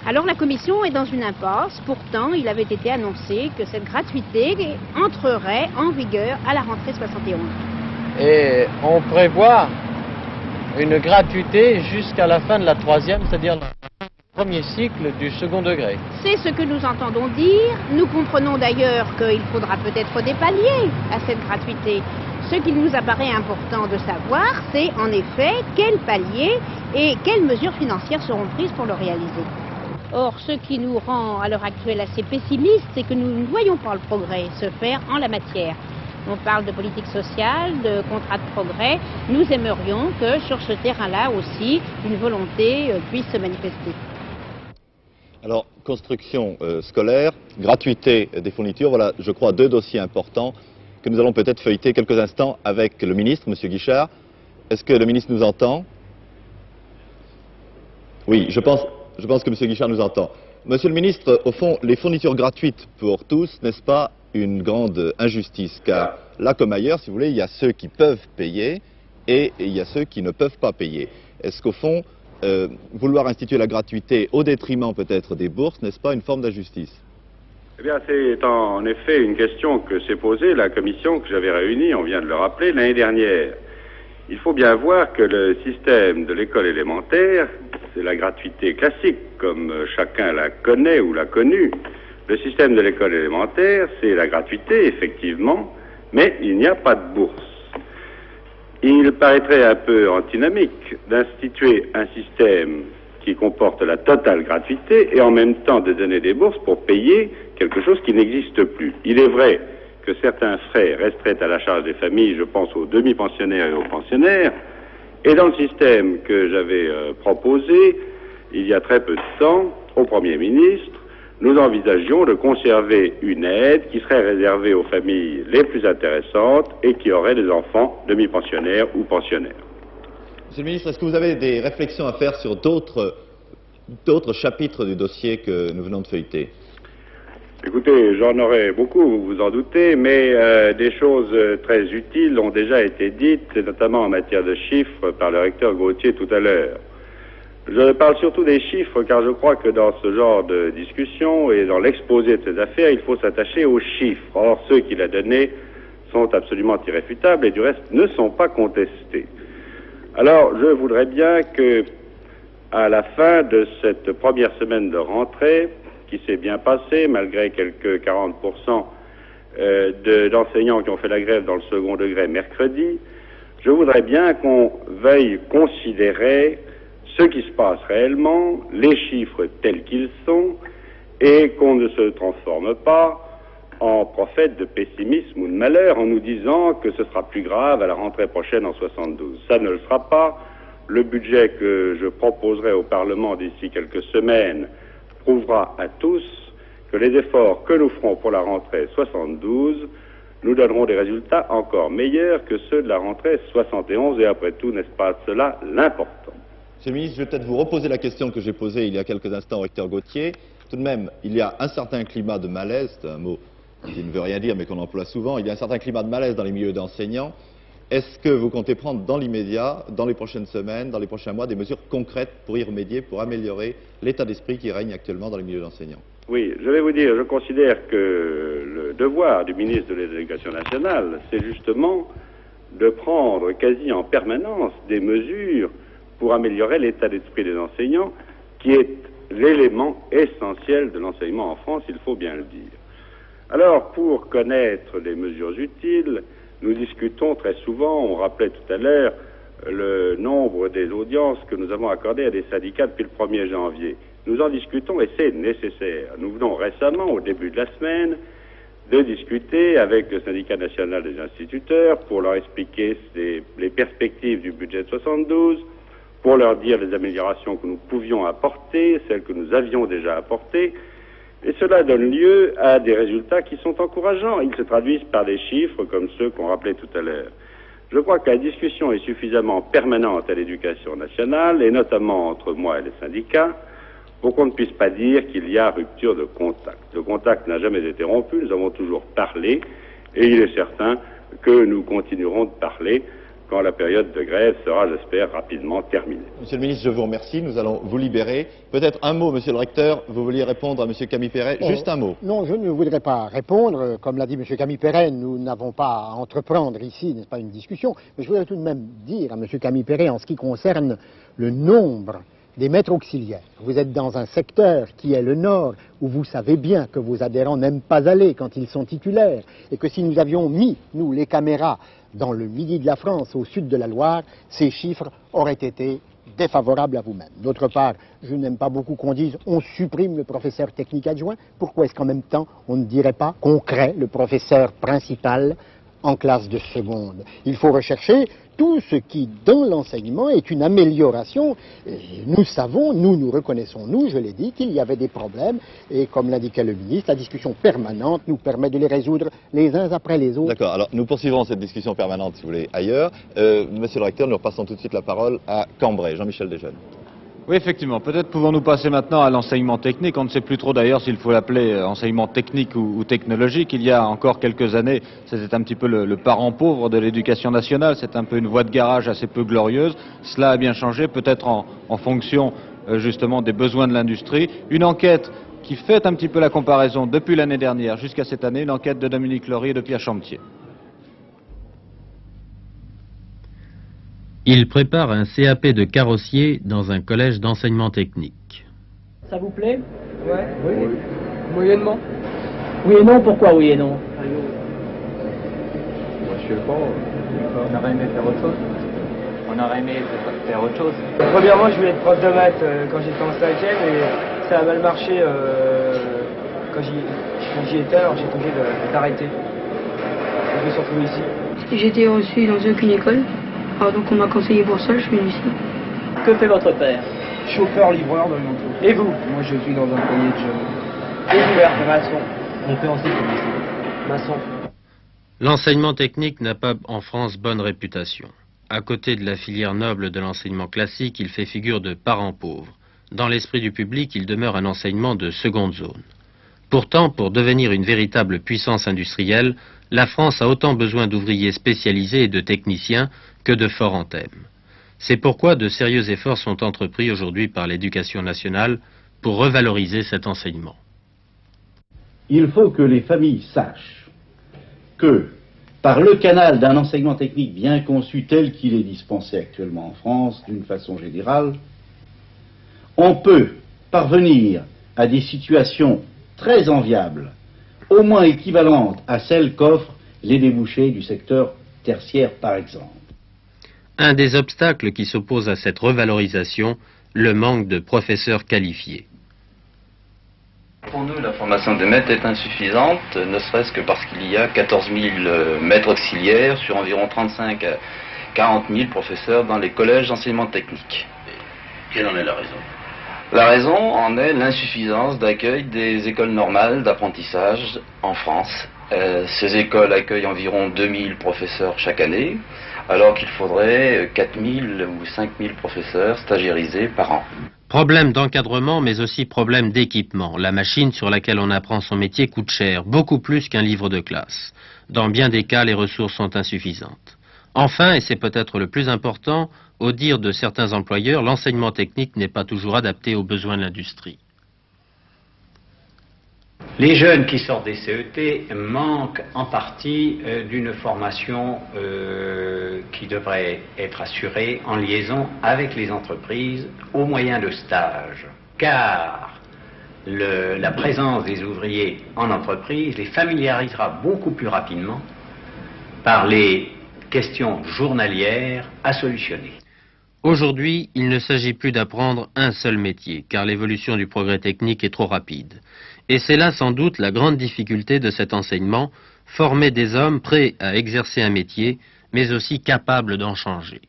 Alors la commission est dans une impasse, pourtant il avait été annoncé que cette gratuité entrerait en vigueur à la rentrée 71. Et on prévoit une gratuité jusqu'à la fin de la 3e, c'est-à-dire le premier cycle du second degré. C'est ce que nous entendons dire. Nous comprenons d'ailleurs qu'il faudra peut-être des paliers à cette gratuité. Ce qu'il nous apparaît important de savoir, c'est en effet quels paliers et quelles mesures financières seront prises pour le réaliser. Or, ce qui nous rend à l'heure actuelle assez pessimistes, c'est que nous ne voyons pas le progrès se faire en la matière. On parle de politique sociale, de contrat de progrès. Nous aimerions que sur ce terrain-là aussi, une volonté puisse se manifester. Alors, construction scolaire, gratuité des fournitures, voilà, je crois, deux dossiers importants que nous allons peut-être feuilleter quelques instants avec le ministre, M. Guichard. Est-ce que le ministre nous entend? Oui, je pense que M. Guichard nous entend. Monsieur le ministre, au fond, les fournitures gratuites pour tous, n'est-ce pas une grande injustice? Car là comme ailleurs, si vous voulez, il y a ceux qui peuvent payer et il y a ceux qui ne peuvent pas payer. Est-ce qu'au fond, vouloir instituer la gratuité au détriment peut-être des bourses, n'est-ce pas une forme d'injustice? Eh bien, c'est en effet une question que s'est posée la commission que j'avais réunie, on vient de le rappeler, l'année dernière. Il faut bien voir que le système de l'école élémentaire, c'est la gratuité classique, comme chacun la connaît ou l'a connue. Le système de l'école élémentaire, c'est la gratuité, effectivement, mais il n'y a pas de bourse. Il paraîtrait un peu antinomique d'instituer un système qui comporte la totale gratuité et en même temps de donner des bourses pour payer quelque chose qui n'existe plus. Il est vrai que certains frais resteraient à la charge des familles, je pense aux demi-pensionnaires et aux pensionnaires, et dans le système que j'avais proposé, il y a très peu de temps, au Premier ministre, nous envisagions de conserver une aide qui serait réservée aux familles les plus intéressantes et qui auraient des enfants demi-pensionnaires ou pensionnaires. Monsieur le ministre, est-ce que vous avez des réflexions à faire sur d'autres chapitres du dossier que nous venons de feuilleter? Écoutez, j'en aurais beaucoup, vous vous en doutez, mais des choses très utiles ont déjà été dites, notamment en matière de chiffres, par le recteur Gauthier tout à l'heure. Je parle surtout des chiffres, car je crois que dans ce genre de discussion et dans l'exposé de ces affaires, il faut s'attacher aux chiffres. Or, ceux qu'il a donnés sont absolument irréfutables et du reste ne sont pas contestés. Alors, je voudrais bien que, à la fin de cette première semaine de rentrée, qui s'est bien passée, malgré quelques 40% d'enseignants qui ont fait la grève dans le second degré mercredi, je voudrais bien qu'on veuille considérer ce qui se passe réellement, les chiffres tels qu'ils sont, et qu'on ne se transforme pas en prophète de pessimisme ou de malheur en nous disant que ce sera plus grave à la rentrée prochaine en 72. Ça ne le sera pas. Le budget que je proposerai au Parlement d'ici quelques semaines prouvera à tous que les efforts que nous ferons pour la rentrée 72 nous donneront des résultats encore meilleurs que ceux de la rentrée 71, et après tout, n'est-ce pas cela l'important? Monsieur le ministre, je vais peut-être vous reposer la question que j'ai posée il y a quelques instants au recteur Gauthier. Tout de même, il y a un certain climat de malaise, c'est un mot qui ne veut rien dire mais qu'on emploie souvent, il y a un certain climat de malaise dans les milieux d'enseignants. Est-ce que vous comptez prendre dans l'immédiat, dans les prochaines semaines, dans les prochains mois, des mesures concrètes pour y remédier, pour améliorer l'état d'esprit qui règne actuellement dans les milieux d'enseignants? Oui, je vais vous dire, je considère que le devoir du ministre de l'Éducation nationale, c'est justement de prendre quasi en permanence des mesures pour améliorer l'état d'esprit des enseignants, qui est l'élément essentiel de l'enseignement en France, il faut bien le dire. Alors, pour connaître les mesures utiles, nous discutons très souvent, on rappelait tout à l'heure, le nombre des audiences que nous avons accordées à des syndicats depuis le 1er janvier. Nous en discutons et c'est nécessaire. Nous venons récemment, au début de la semaine, de discuter avec le syndicat national des instituteurs pour leur expliquer les perspectives du budget de 72, pour leur dire les améliorations que nous pouvions apporter, celles que nous avions déjà apportées, et cela donne lieu à des résultats qui sont encourageants. Ils se traduisent par des chiffres comme ceux qu'on rappelait tout à l'heure. Je crois que la discussion est suffisamment permanente à l'Éducation nationale, et notamment entre moi et les syndicats, pour qu'on ne puisse pas dire qu'il y a rupture de contact. Le contact n'a jamais été rompu, nous avons toujours parlé, et il est certain que nous continuerons de parler quand la période de grève sera, j'espère, rapidement terminée. Monsieur le ministre, je vous remercie. Nous allons vous libérer. Peut-être un mot, monsieur le recteur. Vous vouliez répondre à monsieur Camille-Perret. Juste un mot. Non, je ne voudrais pas répondre. Comme l'a dit monsieur Camille-Perret, nous n'avons pas à entreprendre ici, n'est-ce pas, une discussion. Mais je voudrais tout de même dire à monsieur Camille-Perret, en ce qui concerne le nombre des maîtres auxiliaires. Vous êtes dans un secteur qui est le Nord, où vous savez bien que vos adhérents n'aiment pas aller quand ils sont titulaires, et que si nous avions mis, nous, les caméras, dans le midi de la France, au sud de la Loire, ces chiffres auraient été défavorables à vous-même. D'autre part, je n'aime pas beaucoup qu'on dise on supprime le professeur technique adjoint. Pourquoi est-ce qu'en même temps, on ne dirait pas qu'on crée le professeur principal en classe de seconde? Il faut rechercher tout ce qui, dans l'enseignement, est une amélioration. Et nous savons, nous reconnaissons, je l'ai dit, qu'il y avait des problèmes. Et comme l'indiquait le ministre, la discussion permanente nous permet de les résoudre les uns après les autres. D'accord, alors nous poursuivrons cette discussion permanente, si vous voulez, ailleurs. Monsieur le recteur, nous repassons tout de suite la parole à Cambrai. Jean-Michel Desjeunes. Oui, effectivement. Peut-être pouvons-nous passer maintenant à l'enseignement technique. On ne sait plus trop d'ailleurs s'il faut l'appeler enseignement technique ou technologique. Il y a encore quelques années, c'était un petit peu le parent pauvre de l'éducation nationale. C'est un peu une voie de garage assez peu glorieuse. Cela a bien changé, peut-être en fonction justement des besoins de l'industrie. Une enquête qui fait un petit peu la comparaison depuis l'année dernière jusqu'à cette année, une enquête de Dominique Laurie et de Pierre Champtier. Il prépare un CAP de carrossier dans un collège d'enseignement technique. Ça vous plaît? Ouais. Oui. Moyennement. Oui et non, pourquoi oui et non? Moi, je sais pas. On aurait aimé faire autre chose. On aurait aimé faire autre chose. Premièrement, je voulais être prof de maths quand j'étais en 5e et ça a mal marché quand j'y étais, alors j'ai obligé d'arrêter. Je me suis retrouvé ici. J'ai été reçu dans aucune école. Alors donc on m'a conseillé pour ça, je suis venu ici. Que fait votre père? Chauffeur-livreur dans une entreprise. Et vous? Moi je suis dans un foyer de jeunes. Découverte, maçon. On fait ensuite maçon. L'enseignement technique n'a pas en France bonne réputation. À côté de la filière noble de l'enseignement classique, il fait figure de parent pauvre. Dans l'esprit du public, il demeure un enseignement de seconde zone. Pourtant, pour devenir une véritable puissance industrielle, la France a autant besoin d'ouvriers spécialisés et de techniciens que de forts en thème. C'est pourquoi de sérieux efforts sont entrepris aujourd'hui par l'Éducation nationale pour revaloriser cet enseignement. Il faut que les familles sachent que, par le canal d'un enseignement technique bien conçu tel qu'il est dispensé actuellement en France, d'une façon générale, on peut parvenir à des situations très enviables, au moins équivalentes à celles qu'offrent les débouchés du secteur tertiaire, par exemple. Un des obstacles qui s'oppose à cette revalorisation, le manque de professeurs qualifiés. Pour nous, la formation des maîtres est insuffisante, ne serait-ce que parce qu'il y a 14 000 maîtres auxiliaires sur environ 35 à 40 000 professeurs dans les collèges d'enseignement technique. Quelle en est la raison? La raison en est l'insuffisance d'accueil des écoles normales d'apprentissage en France. Ces écoles accueillent environ 2000 professeurs chaque année, alors qu'il faudrait 4000 ou 5000 professeurs stagiairisés par an. Problème d'encadrement, mais aussi problème d'équipement. La machine sur laquelle on apprend son métier coûte cher, beaucoup plus qu'un livre de classe. Dans bien des cas, les ressources sont insuffisantes. Enfin, et c'est peut-être le plus important, au dire de certains employeurs, l'enseignement technique n'est pas toujours adapté aux besoins de l'industrie. Les jeunes qui sortent des CET manquent en partie d'une formation qui devrait être assurée en liaison avec les entreprises au moyen de stages. Car la présence des ouvriers en entreprise les familiarisera beaucoup plus rapidement par les questions journalières à solutionner. Aujourd'hui, il ne s'agit plus d'apprendre un seul métier, car l'évolution du progrès technique est trop rapide. Et c'est là sans doute la grande difficulté de cet enseignement, former des hommes prêts à exercer un métier, mais aussi capables d'en changer.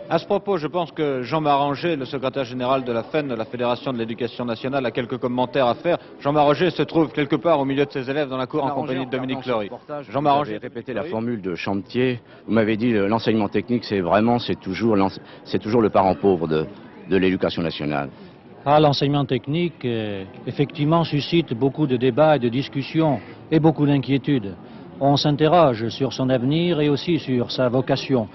À ce propos, je pense que Jean Marangé, le secrétaire général de la FEN, de la Fédération de l'Éducation nationale, a quelques commentaires à faire. Jean Marangé se trouve quelque part au milieu de ses élèves dans la cour en compagnie de Dominique Lory. Jean Marangé, répété la formule de Champetier. Vous m'avez dit l'enseignement technique, c'est toujours le parent pauvre de l'Éducation nationale. Ah, l'enseignement technique, effectivement, suscite beaucoup de débats et de discussions et beaucoup d'inquiétudes. On s'interroge sur son avenir et aussi sur sa vocation.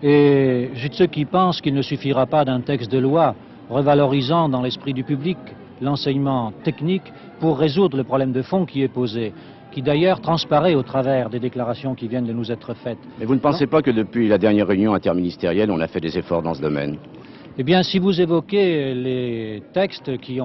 Et j'ai de ceux qui pensent qu'il ne suffira pas d'un texte de loi revalorisant dans l'esprit du public l'enseignement technique pour résoudre le problème de fond qui est posé, qui d'ailleurs transparaît au travers des déclarations qui viennent de nous être faites. Mais vous ne pensez pas que depuis la dernière réunion interministérielle, on a fait des efforts dans ce domaine? Eh bien, si vous évoquez les textes qui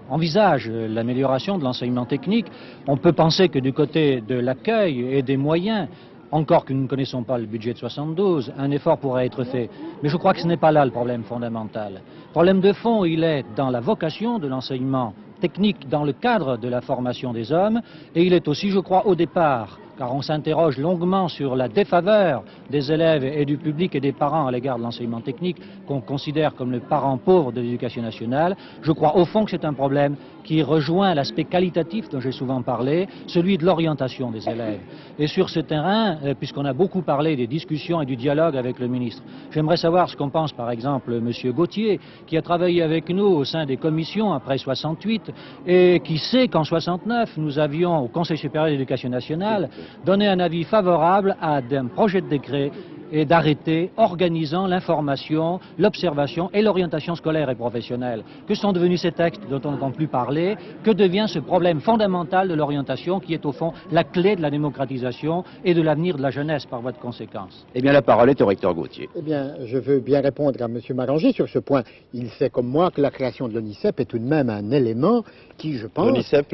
envisagent l'amélioration de l'enseignement technique, on peut penser que du côté de l'accueil et des moyens, encore que nous ne connaissons pas le budget de 72, un effort pourrait être fait. Mais je crois que ce n'est pas là le problème fondamental. Le problème de fond, il est dans la vocation de l'enseignement technique, dans le cadre de la formation des hommes, et il est aussi, je crois, au départ, car on s'interroge longuement sur la défaveur des élèves et du public et des parents à l'égard de l'enseignement technique, qu'on considère comme le parent pauvre de l'éducation nationale. Je crois au fond que c'est un problème qui rejoint l'aspect qualitatif dont j'ai souvent parlé, celui de l'orientation des élèves. Et sur ce terrain, puisqu'on a beaucoup parlé des discussions et du dialogue avec le ministre, j'aimerais savoir ce qu'en pense par exemple M. Gauthier, qui a travaillé avec nous au sein des commissions après 68 et qui sait qu'en 69, nous avions au Conseil supérieur de l'éducation nationale donné un avis favorable à un projet de décret et d'arrêté organisant l'information, l'observation et l'orientation scolaire et professionnelle. Que sont devenus ces textes dont on n'entend plus parler? Que devient ce problème fondamental de l'orientation qui est au fond la clé de la démocratisation et de l'avenir de la jeunesse par voie de conséquence? Eh bien, la parole est au recteur Gauthier. Eh bien, je veux bien répondre à M. Marangé sur ce point. Il sait comme moi que la création de l'ONICEP est tout de même un élément qui, je pense... L'ONICEP,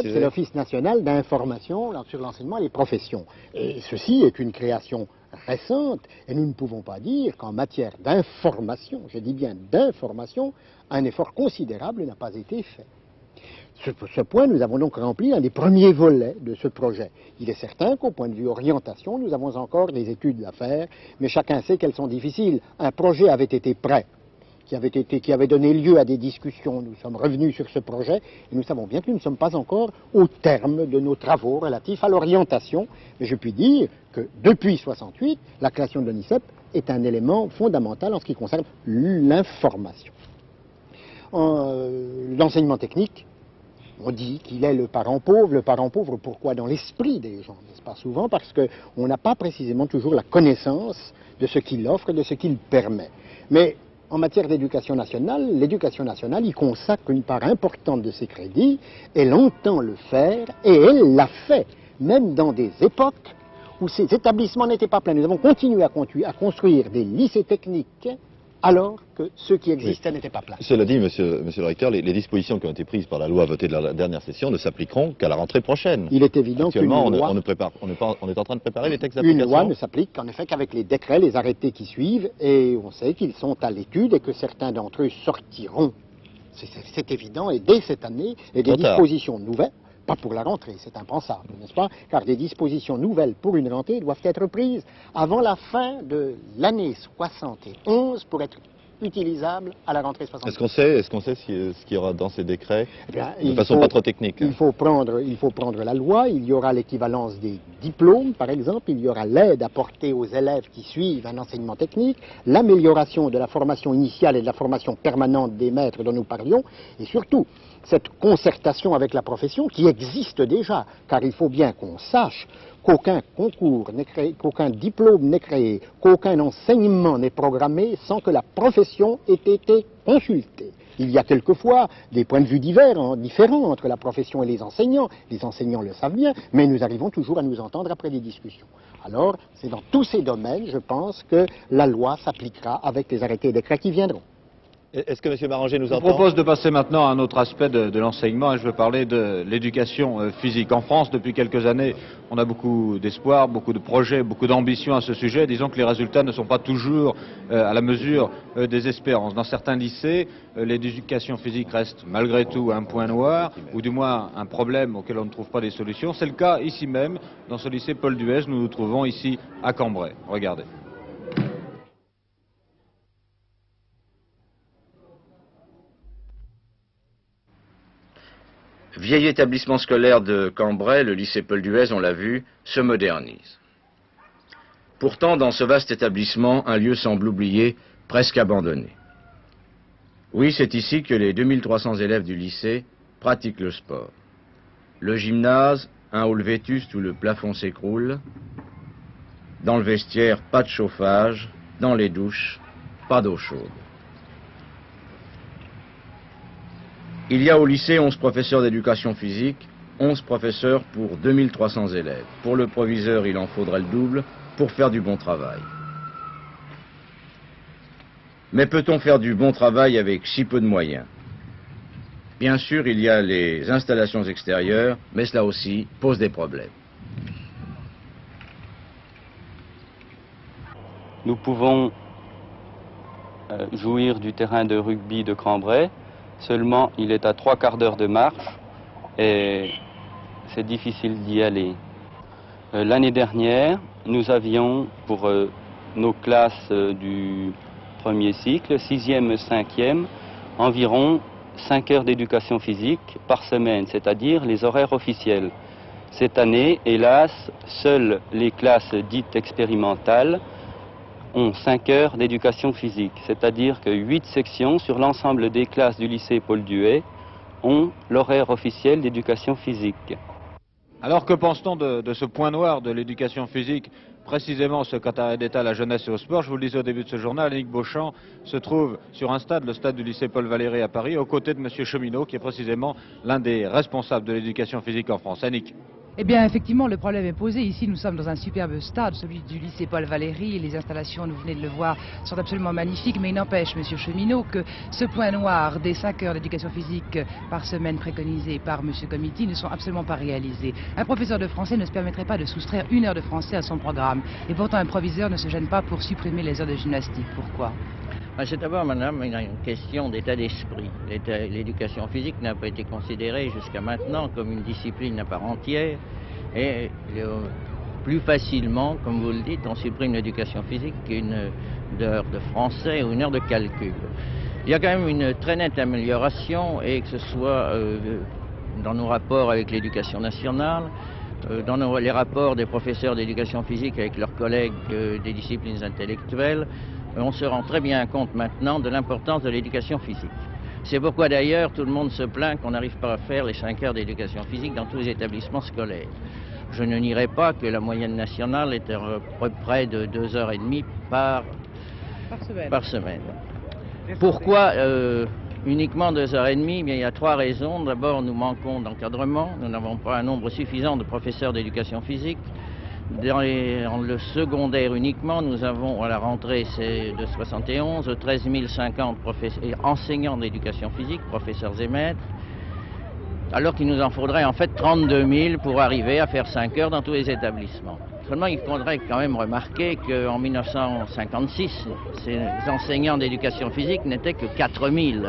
c'est l'Office national d'information sur l'enseignement et les professions. Et ceci est une création récente, et nous ne pouvons pas dire qu'en matière d'information, je dis bien d'information, un effort considérable n'a pas été fait. Sur ce point, nous avons donc rempli un des premiers volets de ce projet. Il est certain qu'au point de vue orientation, nous avons encore des études à faire, mais chacun sait qu'elles sont difficiles. Un projet avait été prêt qui avait donné lieu à des discussions. Nous sommes revenus sur ce projet et nous savons bien que nous ne sommes pas encore au terme de nos travaux relatifs à l'orientation. Mais je puis dire que depuis 1968, la création de l'ONICEP est un élément fondamental en ce qui concerne l'information. L'enseignement technique, on dit qu'il est le parent pauvre. Le parent pauvre, pourquoi? Dans l'esprit des gens, n'est-ce pas? Souvent parce qu'on n'a pas précisément toujours la connaissance de ce qu'il offre, de ce qu'il permet. Mais en matière d'éducation nationale, l'éducation nationale y consacre une part importante de ses crédits, elle entend le faire, et elle l'a fait, même dans des époques où ces établissements n'étaient pas pleins. Nous avons continué à construire des lycées techniques alors que ceux qui existaient n'étaient pas pleins. Cela dit, monsieur le recteur, les dispositions qui ont été prises par la loi votée de la dernière session ne s'appliqueront qu'à la rentrée prochaine. Il est évident qu'une loi... on est en train de préparer les textes d'application. Une loi ne s'applique qu'en effet qu'avec les décrets, les arrêtés qui suivent, et on sait qu'ils sont à l'étude et que certains d'entre eux sortiront. C'est évident, et dès cette année, et des dispositions nouvelles, pas pour la rentrée, c'est impensable, n'est-ce pas? Car des dispositions nouvelles pour une rentrée doivent être prises avant la fin de l'année 71 pour être utilisables à la rentrée 72. Est-ce qu'on sait ce qu'il y aura dans ces décrets de façon pas trop technique? Il faut prendre la loi, il y aura l'équivalence des diplômes, par exemple, il y aura l'aide apportée aux élèves qui suivent un enseignement technique, l'amélioration de la formation initiale et de la formation permanente des maîtres dont nous parlions, et surtout, cette concertation avec la profession qui existe déjà, car il faut bien qu'on sache qu'aucun concours n'est créé, qu'aucun diplôme n'est créé, qu'aucun enseignement n'est programmé sans que la profession ait été consultée. Il y a quelquefois des points de vue différents entre la profession et les enseignants le savent bien, mais nous arrivons toujours à nous entendre après des discussions. Alors, c'est dans tous ces domaines, je pense, que la loi s'appliquera avec les arrêtés et décrets qui viendront. Est-ce que M. Baranger nous entend? Je propose de passer maintenant à un autre aspect de l'enseignement, et je veux parler de l'éducation physique. En France, depuis quelques années, on a beaucoup d'espoir, beaucoup de projets, beaucoup d'ambition à ce sujet. Disons que les résultats ne sont pas toujours à la mesure des espérances. Dans certains lycées, l'éducation physique reste malgré tout un point noir, ou du moins un problème auquel on ne trouve pas des solutions. C'est le cas ici même, dans ce lycée Paul Duès. Nous nous trouvons ici à Cambrai. Regardez. Vieil établissement scolaire de Cambrai, le lycée Paul Duès, on l'a vu, se modernise. Pourtant, dans ce vaste établissement, un lieu semble oublié, presque abandonné. Oui, c'est ici que les 2300 élèves du lycée pratiquent le sport. Le gymnase, un hall vétuste où le plafond s'écroule. Dans le vestiaire, pas de chauffage. Dans les douches, pas d'eau chaude. Il y a au lycée 11 professeurs d'éducation physique, 11 professeurs pour 2300 élèves. Pour le proviseur, il en faudrait le double pour faire du bon travail. Mais peut-on faire du bon travail avec si peu de moyens? Bien sûr, il y a les installations extérieures, mais cela aussi pose des problèmes. Nous pouvons jouir du terrain de rugby de Cambrai. Seulement, il est à 3/4 d'heure de marche et c'est difficile d'y aller. L'année dernière, nous avions pour nos classes du premier cycle, 6e et 5e, environ 5 heures d'éducation physique par semaine, c'est-à-dire les horaires officiels. Cette année, hélas, seules les classes dites expérimentales ont 5 heures d'éducation physique, c'est-à-dire que 8 sections sur l'ensemble des classes du lycée Paul Duès ont l'horaire officiel d'éducation physique. Alors que pense-t-on de ce point noir de l'éducation physique, précisément ce secrétariat d'État à la jeunesse et au sport? Je vous le disais au début de ce journal, Annick Beauchamp se trouve sur un stade, le stade du lycée Paul Valéry à Paris, aux côtés de M. Cheminot, qui est précisément l'un des responsables de l'éducation physique en France. Annick. Eh bien, effectivement, le problème est posé. Ici, nous sommes dans un superbe stade, celui du lycée Paul Valéry. Les installations, vous venez de le voir, sont absolument magnifiques. Mais il n'empêche, Monsieur Cheminot, que ce point noir des 5 heures d'éducation physique par semaine préconisées par Monsieur Comiti ne sont absolument pas réalisés. Un professeur de français ne se permettrait pas de soustraire 1 heure de français à son programme. Et pourtant, un proviseur ne se gêne pas pour supprimer les heures de gymnastique. Pourquoi ? C'est d'abord, madame, une question d'état d'esprit. L'éducation physique n'a pas été considérée jusqu'à maintenant comme une discipline à part entière. Et plus facilement, comme vous le dites, on supprime l'éducation physique qu'une heure de français ou 1 heure de calcul. Il y a quand même une très nette amélioration, et que ce soit dans nos rapports avec l'éducation nationale, dans les rapports des professeurs d'éducation physique avec leurs collègues des disciplines intellectuelles, on se rend très bien compte maintenant de l'importance de l'éducation physique. C'est pourquoi d'ailleurs tout le monde se plaint qu'on n'arrive pas à faire les 5 heures d'éducation physique dans tous les établissements scolaires. Je ne nierai pas que la moyenne nationale est à peu près de 2h30 par semaine. Pourquoi uniquement 2h30? Bien, il y a 3 raisons. D'abord, nous manquons d'encadrement. Nous n'avons pas un nombre suffisant de professeurs d'éducation physique. Dans le secondaire uniquement, nous avons à la rentrée de 71 13 050 enseignants d'éducation physique, professeurs et maîtres, alors qu'il nous en faudrait en fait 32 000 pour arriver à faire 5 heures dans tous les établissements. Seulement, il faudrait quand même remarquer qu'en 1956, ces enseignants d'éducation physique n'étaient que 4 000.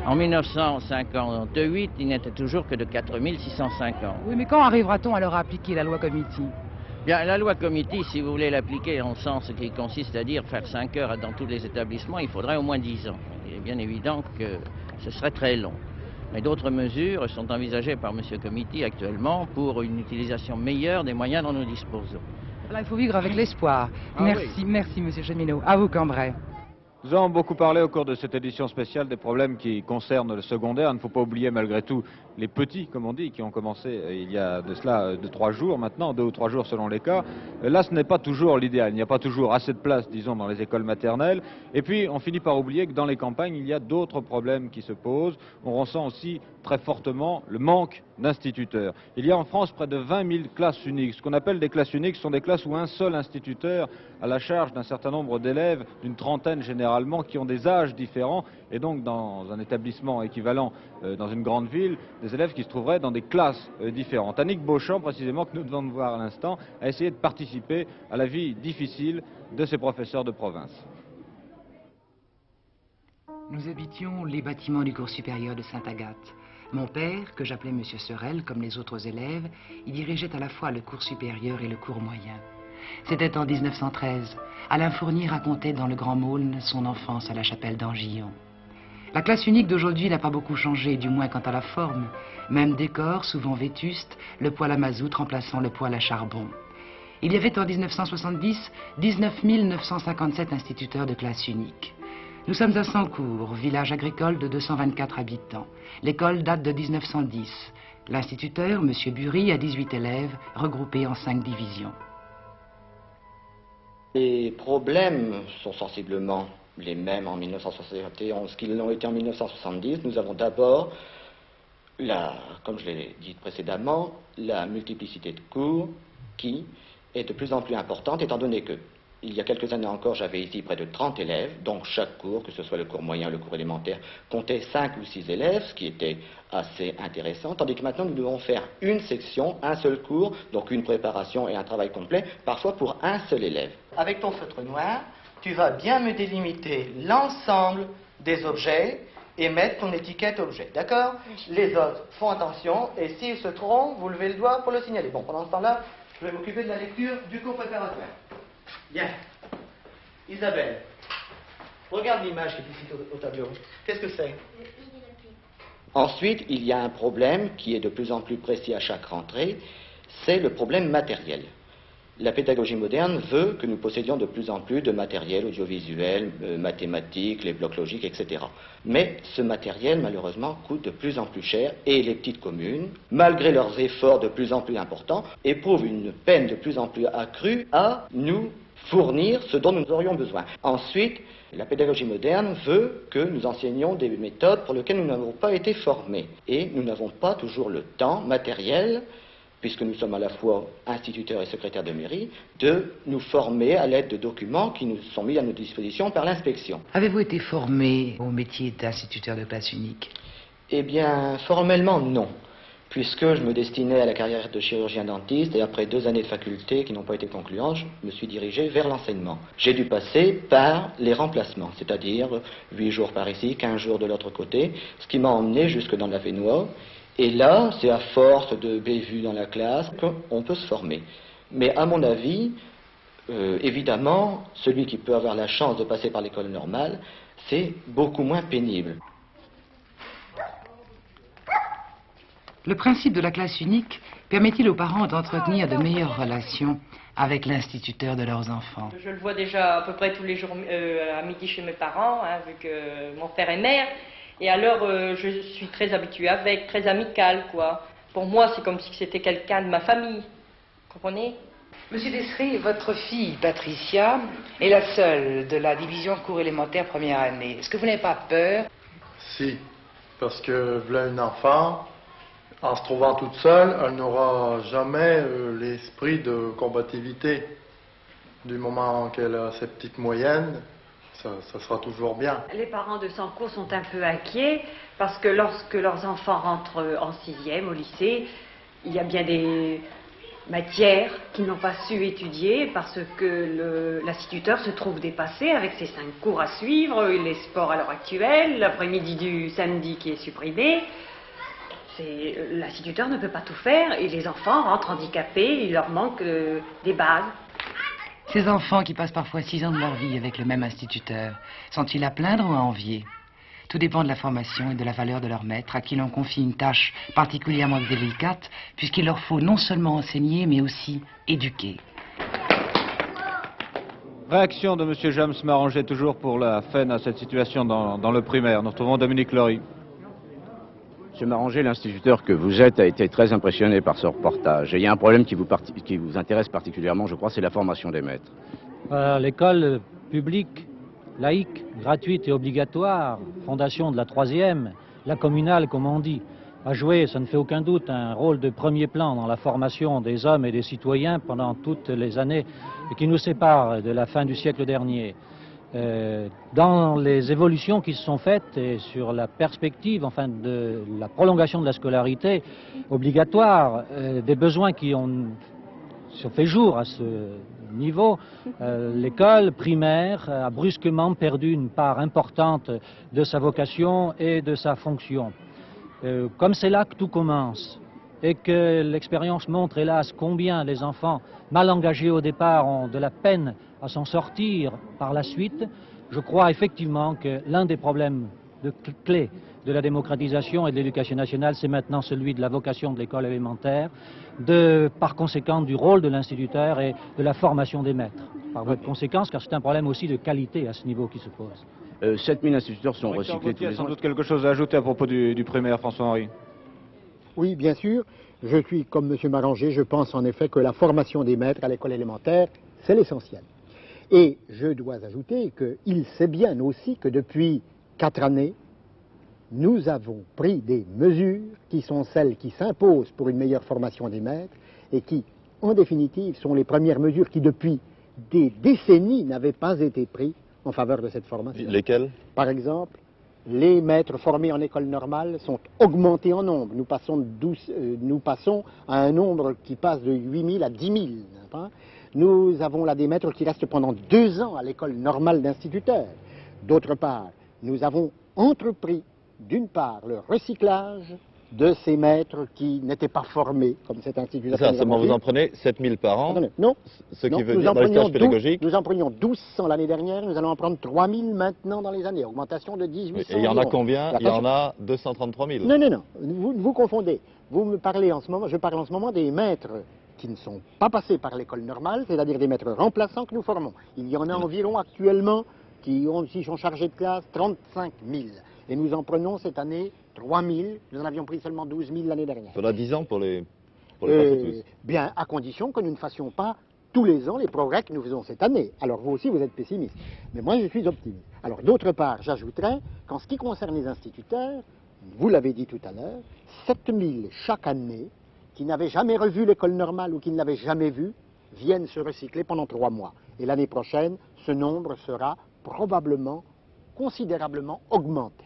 En 1958, il n'était toujours que de 4 650. Oui, mais quand arrivera-t-on à leur appliquer la loi Comiti? Bien, la loi Comiti, si vous voulez l'appliquer en sens qui consiste à dire faire 5 heures dans tous les établissements, il faudrait au moins 10 ans. Il est bien évident que ce serait très long. Mais d'autres mesures sont envisagées par M. Comiti actuellement pour une utilisation meilleure des moyens dont nous disposons. Alors, il faut vivre avec l'espoir. Merci, merci M. Cheminot. À vous, Cambrai. Nous avons beaucoup parlé au cours de cette édition spéciale des problèmes qui concernent le secondaire. Il ne faut pas oublier malgré tout les petits, comme on dit, qui ont commencé il y a de cela 3 jours maintenant, 2 ou 3 jours selon les cas. Là, ce n'est pas toujours l'idéal. Il n'y a pas toujours assez de place, disons, dans les écoles maternelles. Et puis, on finit par oublier que dans les campagnes, il y a d'autres problèmes qui se posent. On ressent aussi très fortement le manque d'instituteurs. Il y a en France près de 20 000 classes uniques. Ce qu'on appelle des classes uniques sont des classes où un seul instituteur a la charge d'un certain nombre d'élèves, d'une trentaine généralement, qui ont des âges différents, et donc dans un établissement équivalent dans une grande ville, des élèves qui se trouveraient dans des classes différentes. Annick Beauchamp, précisément, que nous venons de voir à l'instant, a essayé de participer à la vie difficile de ces professeurs de province. Nous habitions les bâtiments du cours supérieur de Sainte-Agathe. Mon père, que j'appelais M. Sorel, comme les autres élèves, y dirigeait à la fois le cours supérieur et le cours moyen. C'était en 1913. Alain Fournier racontait dans Le Grand Maulne son enfance à la chapelle d'Angillon. La classe unique d'aujourd'hui n'a pas beaucoup changé, du moins quant à la forme. Même décor, souvent vétuste, le poêle à mazout remplaçant le poêle à charbon. Il y avait en 1970 19 957 instituteurs de classe unique. Nous sommes à Sancourt, village agricole de 224 habitants. L'école date de 1910. L'instituteur, M. Bury, a 18 élèves, regroupés en 5 divisions. Les problèmes sont sensiblement les mêmes en 1971 qu'ils l'ont été en 1970. Nous avons d'abord, comme je l'ai dit précédemment, la multiplicité de cours qui est de plus en plus importante, étant donné que il y a quelques années encore, j'avais ici près de 30 élèves, donc chaque cours, que ce soit le cours moyen, le cours élémentaire, comptait 5 ou 6 élèves, ce qui était assez intéressant, tandis que maintenant nous devons faire une section, un seul cours, donc une préparation et un travail complet, parfois pour un seul élève. Avec ton feutre noir, tu vas bien me délimiter l'ensemble des objets et mettre ton étiquette objet, d'accord? Les autres font attention, et s'ils se trompent, vous levez le doigt pour le signaler. Bon, pendant ce temps-là, je vais m'occuper de la lecture du cours préparatoire. Bien. Isabelle, regarde l'image qui est ici au tableau. Qu'est-ce que c'est? Ensuite, il y a un problème qui est de plus en plus précis à chaque rentrée, c'est le problème matériel. La pédagogie moderne veut que nous possédions de plus en plus de matériel audiovisuel, mathématique, les blocs logiques, etc. Mais ce matériel, malheureusement, coûte de plus en plus cher et les petites communes, malgré leurs efforts de plus en plus importants, éprouvent une peine de plus en plus accrue à nous fournir ce dont nous aurions besoin. Ensuite, la pédagogie moderne veut que nous enseignions des méthodes pour lesquelles nous n'avons pas été formés. Et nous n'avons pas toujours le temps matériel, puisque nous sommes à la fois instituteurs et secrétaires de mairie, de nous former à l'aide de documents qui nous sont mis à notre disposition par l'inspection. Avez-vous été formé au métier d'instituteur de classe unique? Eh bien, formellement, non. Puisque je me destinais à la carrière de chirurgien dentiste et après 2 années de faculté qui n'ont pas été concluantes, je me suis dirigé vers l'enseignement. J'ai dû passer par les remplacements, c'est-à-dire 8 jours par ici, 15 jours de l'autre côté, ce qui m'a emmené jusque dans la Vénois. Et là, c'est à force de bévues dans la classe qu'on peut se former. Mais à mon avis, évidemment, celui qui peut avoir la chance de passer par l'école normale, c'est beaucoup moins pénible. Le principe de la classe unique permet-il aux parents d'entretenir de meilleures relations avec l'instituteur de leurs enfants? Je le vois déjà à peu près tous les jours à midi chez mes parents, hein, vu que mon père est maire. Et alors, je suis très habituée avec, très amicale, quoi. Pour moi, c'est comme si c'était quelqu'un de ma famille. Vous comprenez? Monsieur Dessery, votre fille, Patricia, est la seule de la division cours élémentaire première année. Est-ce que vous n'avez pas peur? Si, parce que voilà une enfant, en se trouvant toute seule, elle n'aura jamais l'esprit de combativité. Du moment qu'elle a ses petites moyennes, ça sera toujours bien. Les parents de son cours sont un peu inquiets parce que lorsque leurs enfants rentrent en 6e au lycée, il y a bien des matières qu'ils n'ont pas su étudier parce que l'instituteur se trouve dépassé avec ses 5 cours à suivre, les sports à l'heure actuelle, l'après-midi du samedi qui est supprimé. L'instituteur ne peut pas tout faire et les enfants rentrent handicapés, il leur manque des bases. Ces enfants qui passent parfois 6 ans de leur vie avec le même instituteur, sont-ils à plaindre ou à envier? Tout dépend de la formation et de la valeur de leur maître, à qui l'on confie une tâche particulièrement délicate, puisqu'il leur faut non seulement enseigner, mais aussi éduquer. Réaction de M. James Maranger, toujours pour la fin à cette situation dans le primaire. Nous retrouvons Dominique Lory. M. Maranger, l'instituteur que vous êtes, a été très impressionné par ce reportage. Et il y a un problème qui vous intéresse particulièrement, je crois, c'est la formation des maîtres. L'école publique, laïque, gratuite et obligatoire, fondation de la 3e, la communale comme on dit, a joué, ça ne fait aucun doute, un rôle de premier plan dans la formation des hommes et des citoyens pendant toutes les années qui nous séparent de la fin du siècle dernier. Dans les évolutions qui se sont faites et sur la perspective enfin de la prolongation de la scolarité obligatoire, des besoins qui se fait jour à ce niveau, l'école primaire a brusquement perdu une part importante de sa vocation et de sa fonction. Comme c'est là que tout commence et que l'expérience montre hélas combien les enfants mal engagés au départ ont de la peine à s'en sortir par la suite, je crois effectivement que l'un des problèmes clés de la démocratisation et de l'éducation nationale, c'est maintenant celui de la vocation de l'école élémentaire, par conséquent du rôle de l'instituteur et de la formation des maîtres. Par voie de conséquence, car c'est un problème aussi de qualité à ce niveau qui se pose. 7000 instituteurs sont recyclés tous les ans. Sans doute quelque chose à ajouter à propos du primaire, François-Henri. Oui, bien sûr. Je suis comme M. Maranger, je pense en effet que la formation des maîtres à l'école élémentaire, c'est l'essentiel. Et je dois ajouter qu'il sait bien aussi que depuis 4 années, nous avons pris des mesures qui sont celles qui s'imposent pour une meilleure formation des maîtres et qui, en définitive, sont les premières mesures qui, depuis des décennies, n'avaient pas été prises en faveur de cette formation. Lesquelles? Par exemple, les maîtres formés en école normale sont augmentés en nombre. Nous passons à un nombre qui passe de 8 000 à 10 000. Hein. Nous avons là des maîtres qui restent pendant 2 ans à l'école normale d'instituteurs. D'autre part, nous avons entrepris, d'une part, le recyclage de ces maîtres qui n'étaient pas formés, comme cet instituteur. C'est ça, seulement vous en prenez 7000 par an. Attendez, non. Ce qui veut dire dans les stages pédagogiques. Nous en prenions 1200 l'année dernière, nous allons en prendre 3000 maintenant dans les années. Augmentation de 1800. Et il y en a combien? Il y en a 233 000. Non, non, non. Vous confondez. Vous me parlez en ce moment, je parle en ce moment des maîtres qui ne sont pas passés par l'école normale, c'est-à-dire des maîtres remplaçants que nous formons. Il y en a environ actuellement qui sont chargés de classe 35 000. Et nous en prenons cette année 3 000. Nous en avions pris seulement 12 000 l'année dernière. Il faudra 10 ans pour les passer tous. Bien, à condition que nous ne fassions pas tous les ans les progrès que nous faisons cette année. Alors vous aussi, vous êtes pessimiste. Mais moi, je suis optimiste. Alors d'autre part, j'ajouterais qu'en ce qui concerne les instituteurs, vous l'avez dit tout à l'heure, 7 000 chaque année qui n'avaient jamais revu l'école normale ou qui ne l'avaient jamais vue, viennent se recycler pendant 3 mois. Et l'année prochaine, ce nombre sera probablement considérablement augmenté.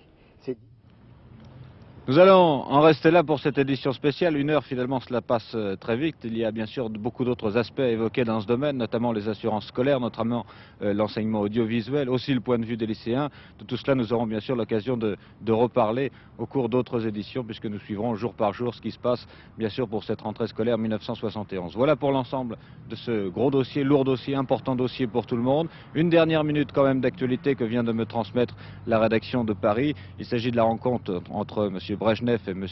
Nous allons en rester là pour cette édition spéciale. 1 heure, finalement, cela passe très vite. Il y a bien sûr beaucoup d'autres aspects à évoquer dans ce domaine, notamment les assurances scolaires, notamment l'enseignement audiovisuel, aussi le point de vue des lycéens. De tout cela, nous aurons bien sûr l'occasion de reparler au cours d'autres éditions, puisque nous suivrons jour par jour ce qui se passe, bien sûr, pour cette rentrée scolaire 1971. Voilà pour l'ensemble de ce gros dossier, lourd dossier, important dossier pour tout le monde. Une dernière minute quand même d'actualité que vient de me transmettre la rédaction de Paris. Il s'agit de la rencontre entre M. Brejnev et M.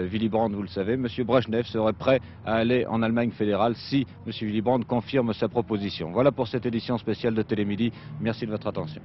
Willy Brandt, vous le savez. M. Brejnev serait prêt à aller en Allemagne fédérale si M. Willy Brandt confirme sa proposition. Voilà pour cette édition spéciale de Télémidi. Merci de votre attention.